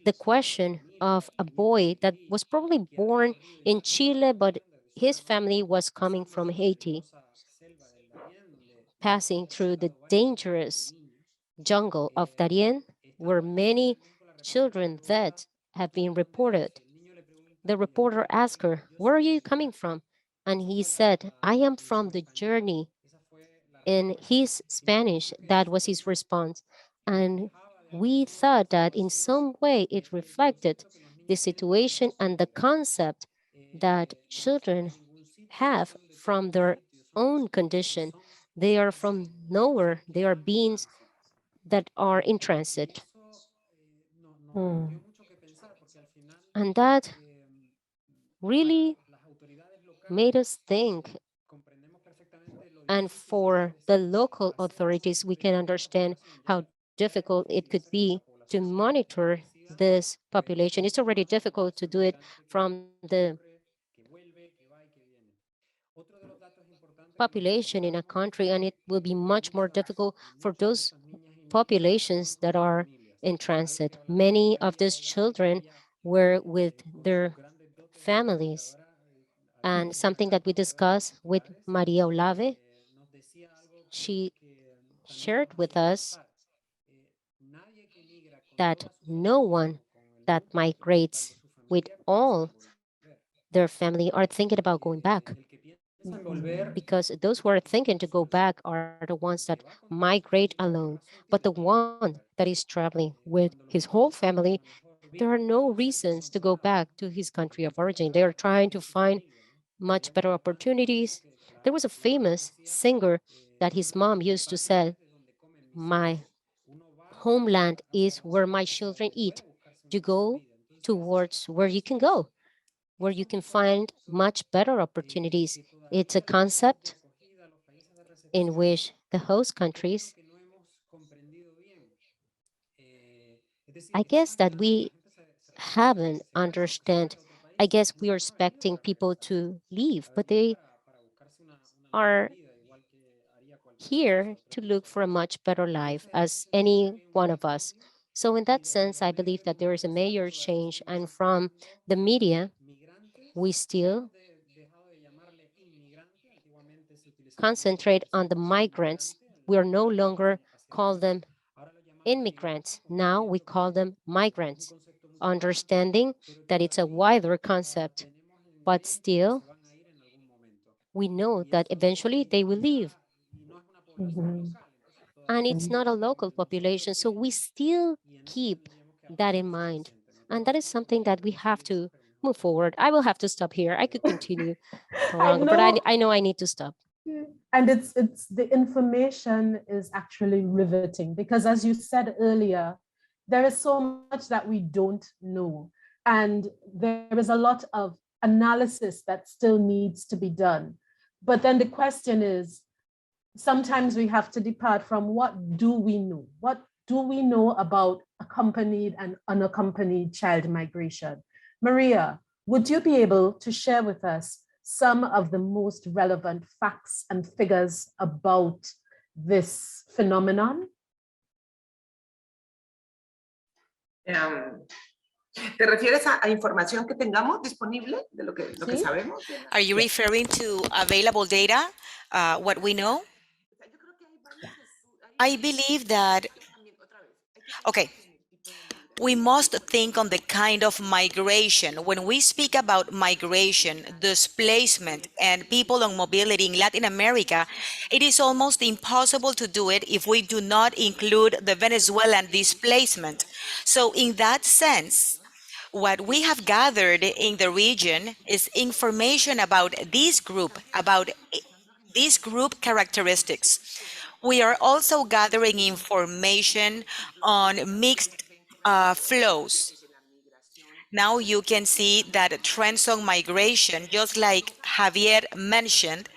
the question of a boy that was probably born in Chile, but his family was coming from Haiti, passing through the dangerous jungle of Darien, where many children dead have been reported. The reporter asked her, "Where are you coming from?" And he said, "I am from the journey." In his Spanish, that was his response. And we thought that in some way it reflected the situation and the concept that children have from their own condition. They are from nowhere. They are beings that are in transit. And that really made us think. And for the local authorities, we can understand how difficult it could be to monitor this population. It's already difficult to do it from the population in a country, and it will be much more difficult for those populations that are in transit. Many of these children were with their families. And something that we discussed with Maria Olave, she shared with us that no one that migrates with all their family are thinking about going back, because those who are thinking to go back are the ones that migrate alone. But the one that is traveling with his whole family, there are no reasons to go back to his country of origin. They are trying to find much better opportunities. There was a famous singer that his mom used to say, "My homeland is where my children eat." You go towards where you can go, where you can find much better opportunities. It's a concept in which the host countries, I guess that we haven't understand. I guess we are expecting people to leave, but they are here to look for a much better life as any one of us. So in that sense, I believe that there is a major change. And from the media, we still concentrate on the migrants. We are no longer call them immigrants. Now we call them migrants, understanding that it's a wider concept, but still we know that eventually they will leave. And it's not a local population, so we still keep that in mind. And that is something that we have to move forward. I will have to stop here. I could continue for I longer, but know. I know I need to stop. And it's the information is actually riveting, because as you said earlier, there is so much that we don't know, and there is a lot of analysis that still needs to be done. But then the question is, sometimes we have to depart from what do we know? What do we know about accompanied and unaccompanied child migration? Maria, would you be able to share with us some of the most relevant facts and figures about this phenomenon? ¿Te refieres a información que tengamos disponible de lo que Sí. sabemos? Are you referring to available data, what we know? I believe that, okay, we must think on the kind of migration. When we speak about migration, displacement, and people on mobility in Latin America, it is almost impossible to do it if we do not include the Venezuelan displacement. So in that sense, what we have gathered in the region is information about this group characteristics. We are also gathering information on mixed flows. Now you can see that trends on migration, just like Javier mentioned,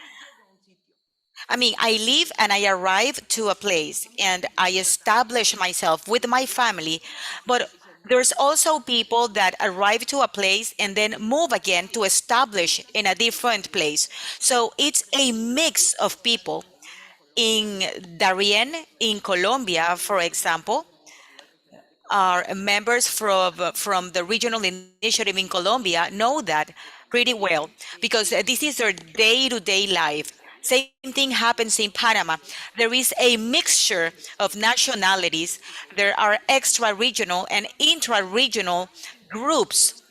I mean, I leave and I arrive to a place and I establish myself with my family, but there's also people that arrive to a place and then move again to establish in a different place. So it's a mix of people. In Darien, in Colombia, for example, our members from the regional initiative in Colombia know that pretty well because this is their day-to-day life. Same thing happens in Panama. There is a mixture of nationalities. There are extra-regional and intra-regional groups,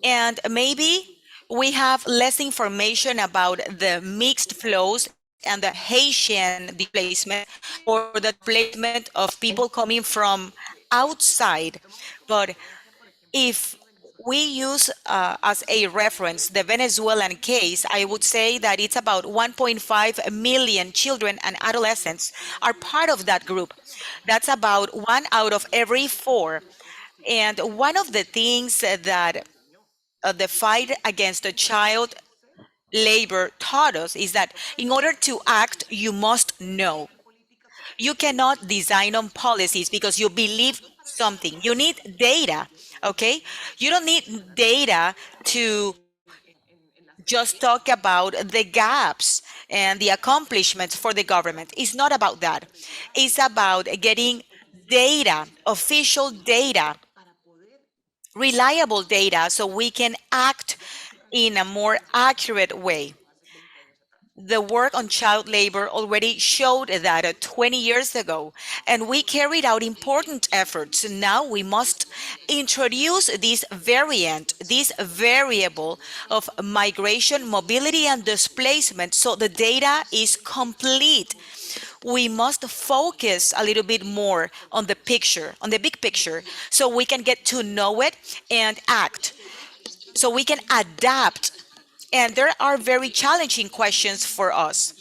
and maybe we have less information about the mixed flows and the Haitian displacement or the displacement of people coming from outside. But if we use as a reference the Venezuelan case, I would say that it's about 1.5 million children and adolescents are part of that group. That's about 1 out of every 4. And one of the things that the fight against the child labor taught us is that in order to act, you must know. You cannot design on policies because you believe something. You need data, okay? You don't need data to just talk about the gaps and the accomplishments for the government. It's not about that. It's about getting data, official data, reliable data, so we can act in a more accurate way. The work on child labor already showed that 20 years ago, and we carried out important efforts. Now we must introduce this variant, this variable of migration, mobility, and displacement so the data is complete. We must focus a little bit more on the picture, on the big picture, so we can get to know it and act, so we can adapt. And there are very challenging questions for us.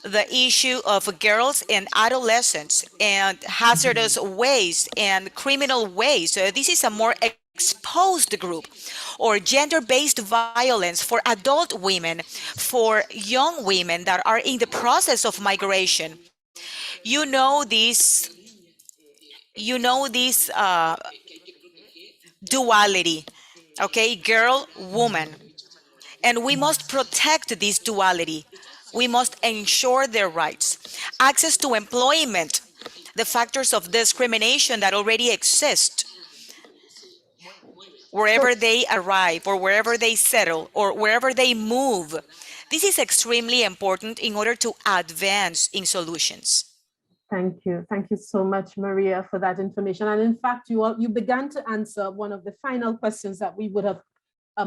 The issue of girls and adolescents and hazardous waste and criminal waste. So this is a more exposed group. Or gender-based violence for adult women, for young women that are in the process of migration. You know this duality, okay, girl, woman. And we must protect this duality. We must ensure their rights. Access to employment, the factors of discrimination that already exist wherever they arrive or wherever they settle or wherever they move. This is extremely important in order to advance in solutions. Thank you. Thank you so much, Maria, for that information. And in fact, you began to answer one of the final questions that we would have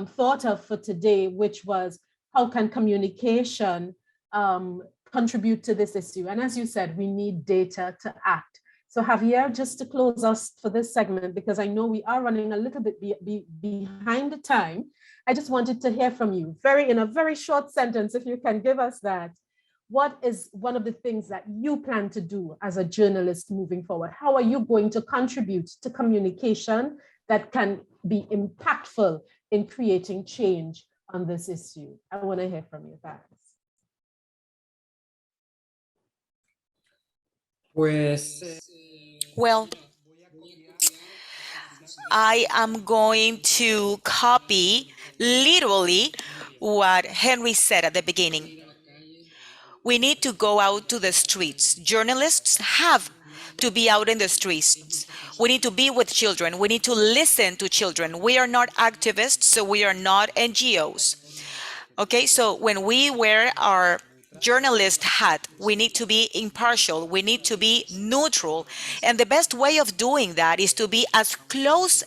thought of for today, which was how can communication contribute to this issue? And as you said, we need data to act. So Javier, just to close us for this segment, because I know we are running a little bit behind the time, I just wanted to hear from you, in a very short sentence, if you can give us that. What is one of the things that you plan to do as a journalist moving forward? How are you going to contribute to communication that can be impactful in creating change on this issue? I want to hear from you, thanks. Well, I am going to copy literally what Henry said at the beginning. We need to go out to the streets. Journalists have to be out in the streets. We need to be with children. We need to listen to children. We are not activists, so we are not NGOs. Okay, so when we wear our journalist hat, we need to be impartial. We need to be neutral. And the best way of doing that is to be as close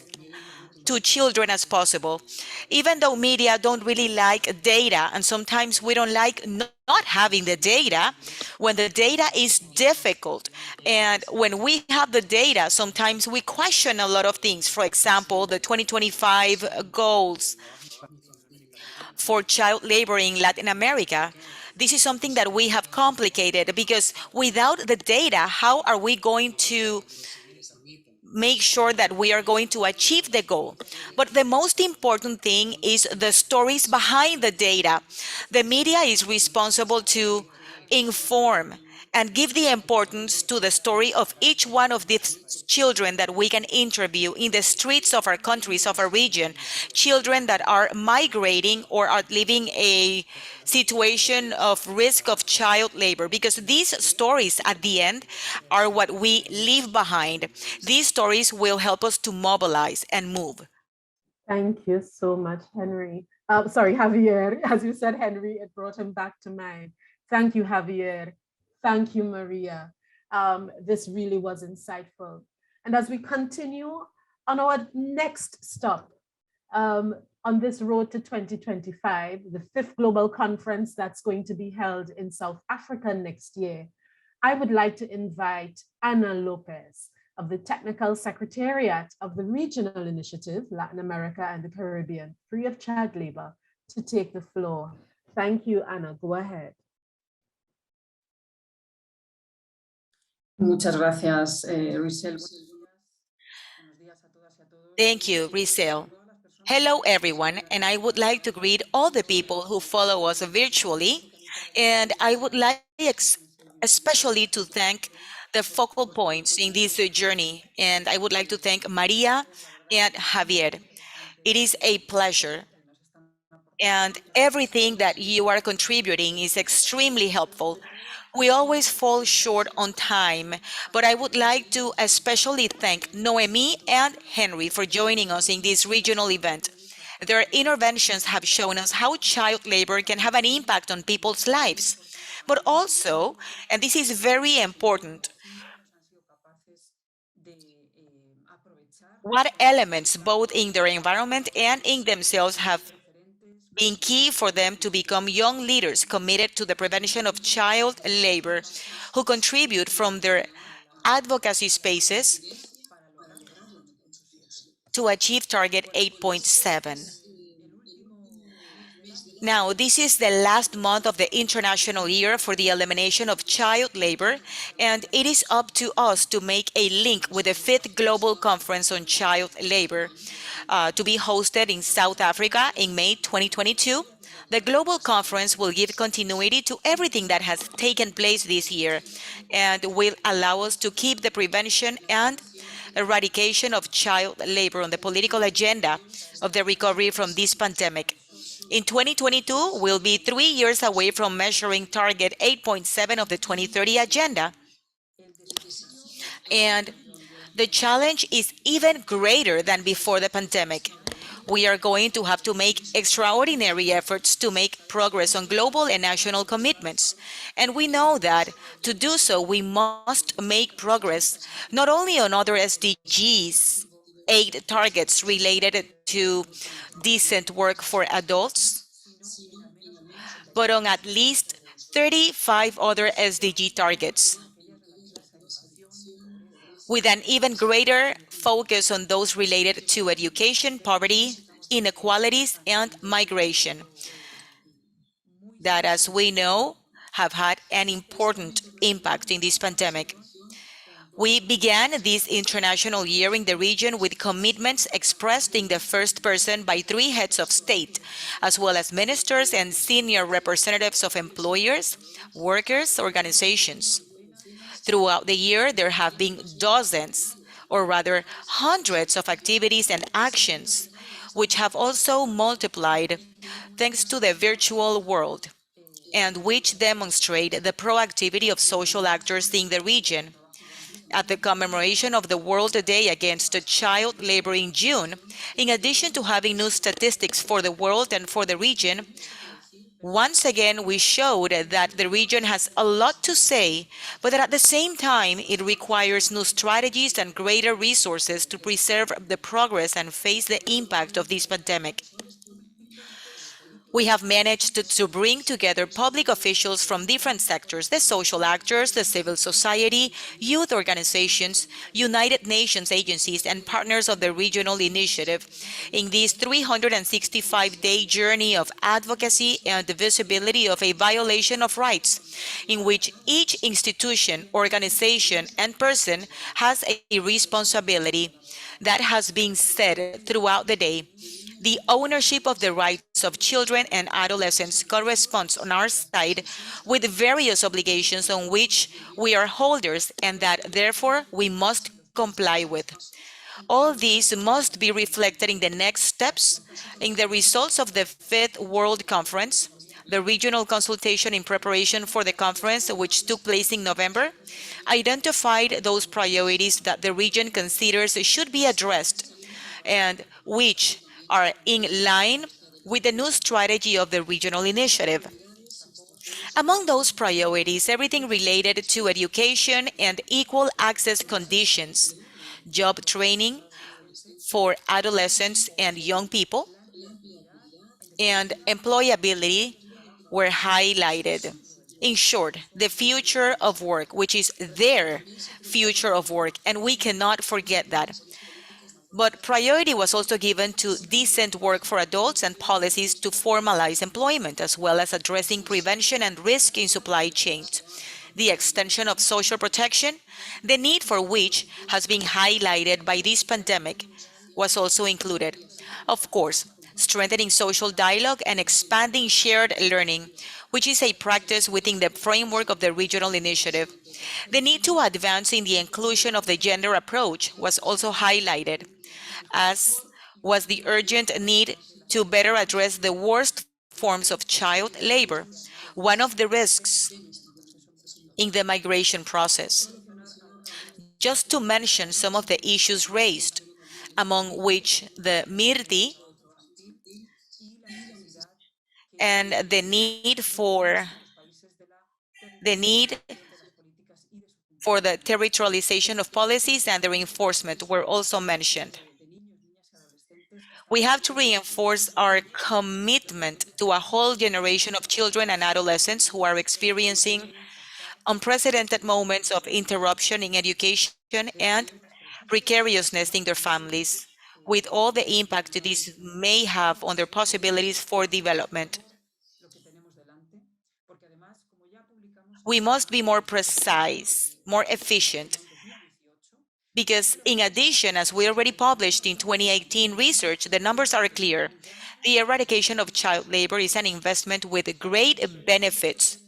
to children as possible. Even though media don't really like data, and sometimes we don't like not having the data, when the data is difficult, and when we have the data, sometimes we question a lot of things. For example, the 2025 goals for child labor in Latin America. This is something that we have complicated because without the data, how are we going to make sure that we are going to achieve the goal? But the most important thing is the stories behind the data. The media is responsible to inform, and give the importance to the story of each one of these children that we can interview in the streets of our countries, of our region, children that are migrating or are living a situation of risk of child labor, because these stories at the end are what we leave behind. These stories will help us to mobilize and move. Thank you so much, Henry. Sorry, Javier. As you said, Henry, it brought him back to mind. Thank you, Javier. Thank you, Maria. This really was insightful. And as we continue on our next stop on this road to 2025, the 5th Global Conference that's going to be held in South Africa next year, I would like to invite Ana Lopez of the Technical Secretariat of the Regional Initiative, Latin America and the Caribbean, Free of Child Labor, to take the floor. Thank you, Ana. Go ahead. Muchas gracias, Ruisel. Thank you, Rizal. Hello, everyone, and I would like to greet all the people who follow us virtually, and I would like especially to thank the focal points in this journey, and I would like to thank Maria and Javier. It is a pleasure, and everything that you are contributing is extremely helpful. We always fall short on time, but I would like to especially thank Noemi and Henry for joining us in this regional event. Their interventions have shown us how child labor can have an impact on people's lives. But also, and this is very important, what elements, both in their environment and in themselves, have been key for them to become young leaders committed to the prevention of child labor, who contribute from their advocacy spaces to achieve target 8.7. Now, this is the last month of the International Year for the Elimination of Child Labor, and it is up to us to make a link with the 5th Global Conference on Child Labor, to be hosted in South Africa in May 2022. The global conference will give continuity to everything that has taken place this year and will allow us to keep the prevention and eradication of child labor on the political agenda of the recovery from this pandemic. In 2022, we'll be 3 years away from measuring target 8.7 of the 2030 agenda. And the challenge is even greater than before the pandemic. We are going to have to make extraordinary efforts to make progress on global and national commitments. And we know that to do so, we must make progress not only on other SDGs, 8 targets related to decent work for adults, but on at least 35 other SDG targets, with an even greater focus on those related to education, poverty, inequalities, and migration, that, as we know, have had an important impact in this pandemic. We began this international year in the region with commitments expressed in the first person by 3 heads of state, as well as ministers and senior representatives of employers, workers, organizations. Throughout the year, there have been dozens, or rather hundreds, of activities and actions, which have also multiplied thanks to the virtual world, and which demonstrate the proactivity of social actors in the region. At the commemoration of the World Day Against Child Labor in June, in addition to having new statistics for the world and for the region, once again we showed that the region has a lot to say, but that at the same time it requires new strategies and greater resources to preserve the progress and face the impact of this pandemic. We have managed to bring together public officials from different sectors, the social actors, the civil society, youth organizations, United Nations agencies, and partners of the regional initiative in this 365-day journey of advocacy and the visibility of a violation of rights, in which each institution, organization, and person has a responsibility that has been said throughout the day. The ownership of the rights of children and adolescents corresponds on our side with various obligations on which we are holders and that therefore we must comply with. All these must be reflected in the next steps, in the results of the Fifth World Conference, the regional consultation in preparation for the conference, which took place in November, identified those priorities that the region considers should be addressed and which are in line with the new strategy of the regional initiative. Among those priorities, everything related to education and equal access conditions, job training for adolescents and young people, and employability were highlighted. In short, the future of work, which is their future of work, and we cannot forget that. But priority was also given to decent work for adults and policies to formalize employment, as well as addressing prevention and risk in supply chains. The extension of social protection, the need for which has been highlighted by this pandemic, was also included. Of course, strengthening social dialogue and expanding shared learning, which is a practice within the framework of the regional initiative. The need to advance in the inclusion of the gender approach was also highlighted, as was the urgent need to better address the worst forms of child labor, one of the risks in the migration process. Just to mention some of the issues raised, among which the MIRTI and the need for the territorialization of policies and their enforcement were also mentioned. We have to reinforce our commitment to a whole generation of children and adolescents who are experiencing unprecedented moments of interruption in education and precariousness in their families, with all the impact this may have on their possibilities for development. We must be more precise, more efficient, because in addition, as we already published in 2018 research, the numbers are clear. The eradication of child labor is an investment with great benefits.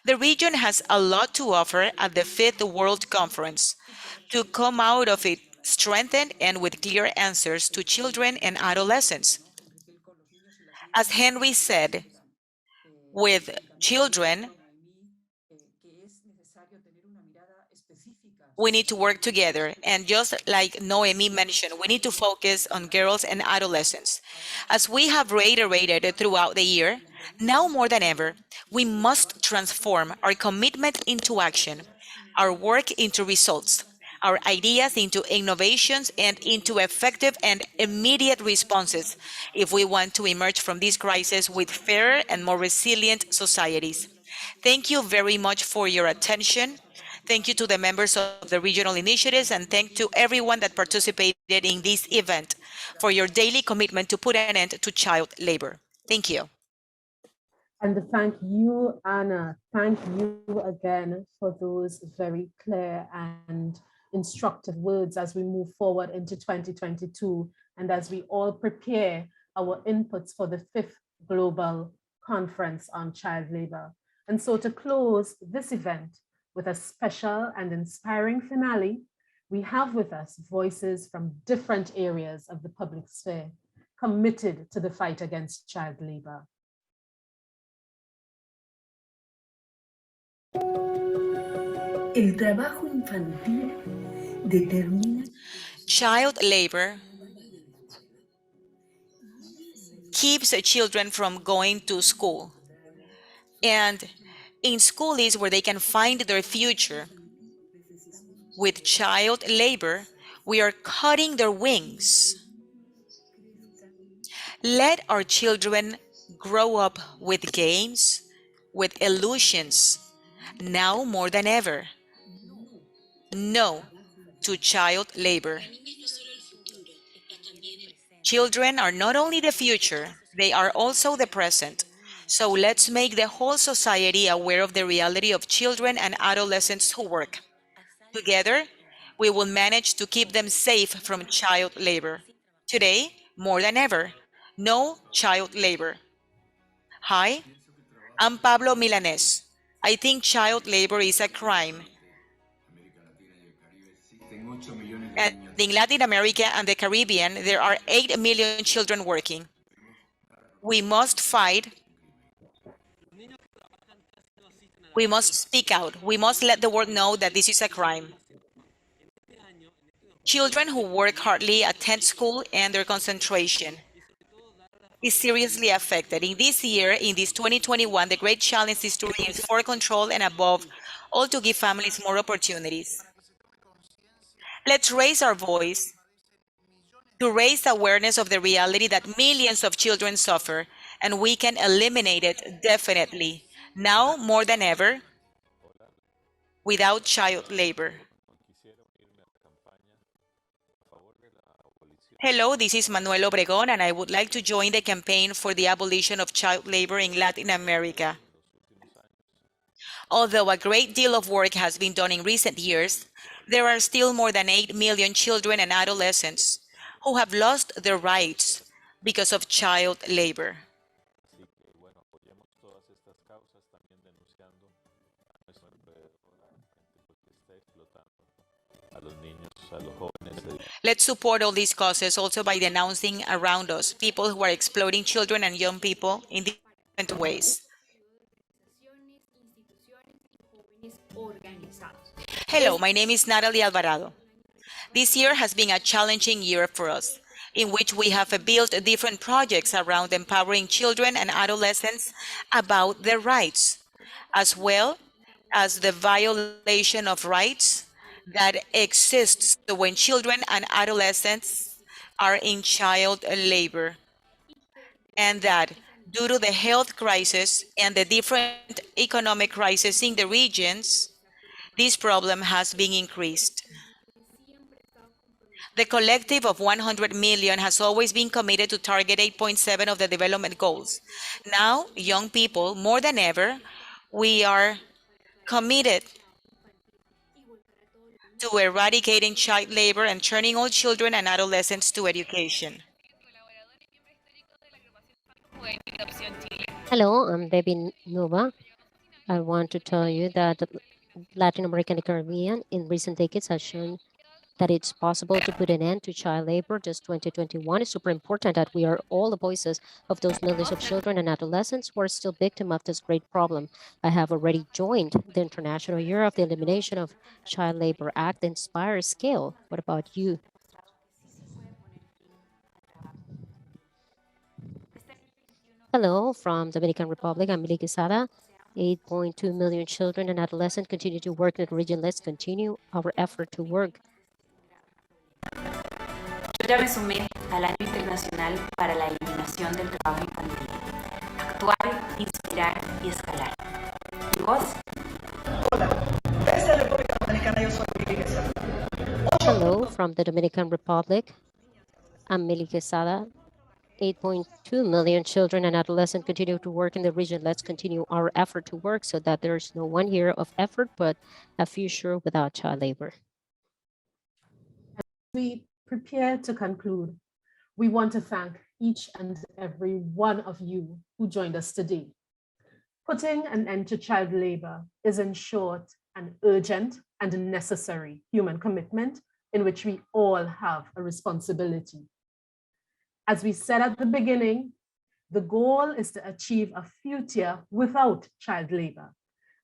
The region has a lot to offer at the Fifth World Conference to come out of it strengthened and with clear answers to children and adolescents. As Henry said, with children, we need to work together. And just like Noemi mentioned, we need to focus on girls and adolescents. As we have reiterated throughout the year, now more than ever, we must transform our commitment into action, our work into results, our ideas into innovations, and into effective and immediate responses if we want to emerge from this crisis with fairer and more resilient societies. Thank you very much for your attention. Thank you to the members of the regional initiatives, and thank to everyone that participated in this event for your daily commitment to put an end to child labor. Thank you. And thank you, Anna. Thank you again for those very clear and instructive words as we move forward into 2022 and as we all prepare our inputs for the 5th Global Conference on Child Labor. And so to close this event with a special and inspiring finale, we have with us voices from different areas of the public sphere committed to the fight against child labor. El trabajo infantil determina. Child labor keeps children from going to school. And in school is where they can find their future. With child labor, we are cutting their wings. Let our children grow up with games, with illusions, now more than ever. No to child labor. Children are not only the future, they are also the present. So let's make the whole society aware of the reality of children and adolescents who work. Together, we will manage to keep them safe from child labor. Today, more than ever, No child labor. Hi, I'm Pablo Milanes. I think child labor is a crime. And in Latin America and the Caribbean, there are 8 million children working. We must fight. We must speak out. We must let the world know that this is a crime. Children who work hardly attend school and their concentration is seriously affected. In this year, in this 2021, the great challenge is to reinforce control and above all to give families more opportunities. Let's raise our voice to raise awareness of the reality that millions of children suffer, and we can eliminate it definitely, now more than ever, without child labor. Hello, this is Manuel Obregón, and I would like to join the campaign for the abolition of child labor in Latin America. Although a great deal of work has been done in recent years, there are still more than 8 million children and adolescents who have lost their rights because of child labor. Let's support all these causes also by denouncing around us people who are exploiting children and young people in different ways. Hello, my name is Natalie Alvarado. This year has been a challenging year for us, in which we have built different projects around empowering children and adolescents about their rights, as well as the violation of rights that exists when children and adolescents are in child labor, and that due to the health crisis and the different economic crises in the regions, this problem has been increased. The collective of 100 million has always been committed to target 8.7 of the development goals. Now, young people, more than ever, we are committed to eradicating child labor and turning all children and adolescents to education. Hello, I'm Debbie Nova. I want to tell you that Latin America and the Caribbean in recent decades has shown that it's possible to put an end to child labor. Just 2021 is super important that we are all the voices of those millions of children and adolescents who are still victims of this great problem. I have already joined the International Year of the Elimination of Child Labor Act, the Inspire scale. What about you? Hello, from Dominican Republic. I'm Mili Quesada. 8.2 million children and adolescents continue to work in the region. Let's continue our effort to work. Yo ya me sumé al Año Internacional para la Eliminación del Trabajo Infantil. Actuar, inspirar y escalar. ¿Y vos? Hello, from the Dominican Republic. I'm Mili Quesada. 8.2 million children and adolescents continue to work in the region. Let's continue our effort to work so that there's no 1 year of effort, but a future without child labor. We prepare to conclude. We want to thank each and every one of you who joined us today. Putting an end to child labor is, in short, an urgent and necessary human commitment in which we all have a responsibility. As we said at the beginning, the goal is to achieve a future without child labor.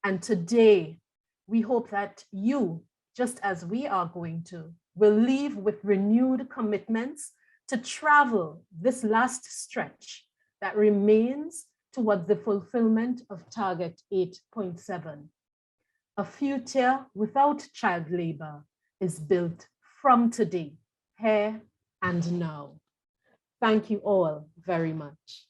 And today, we hope that you, just as we are going to, will leave with renewed commitments to travel this last stretch that remains toward the fulfillment of Target 8.7. A future without child labor is built from today, here and now. Thank you all very much.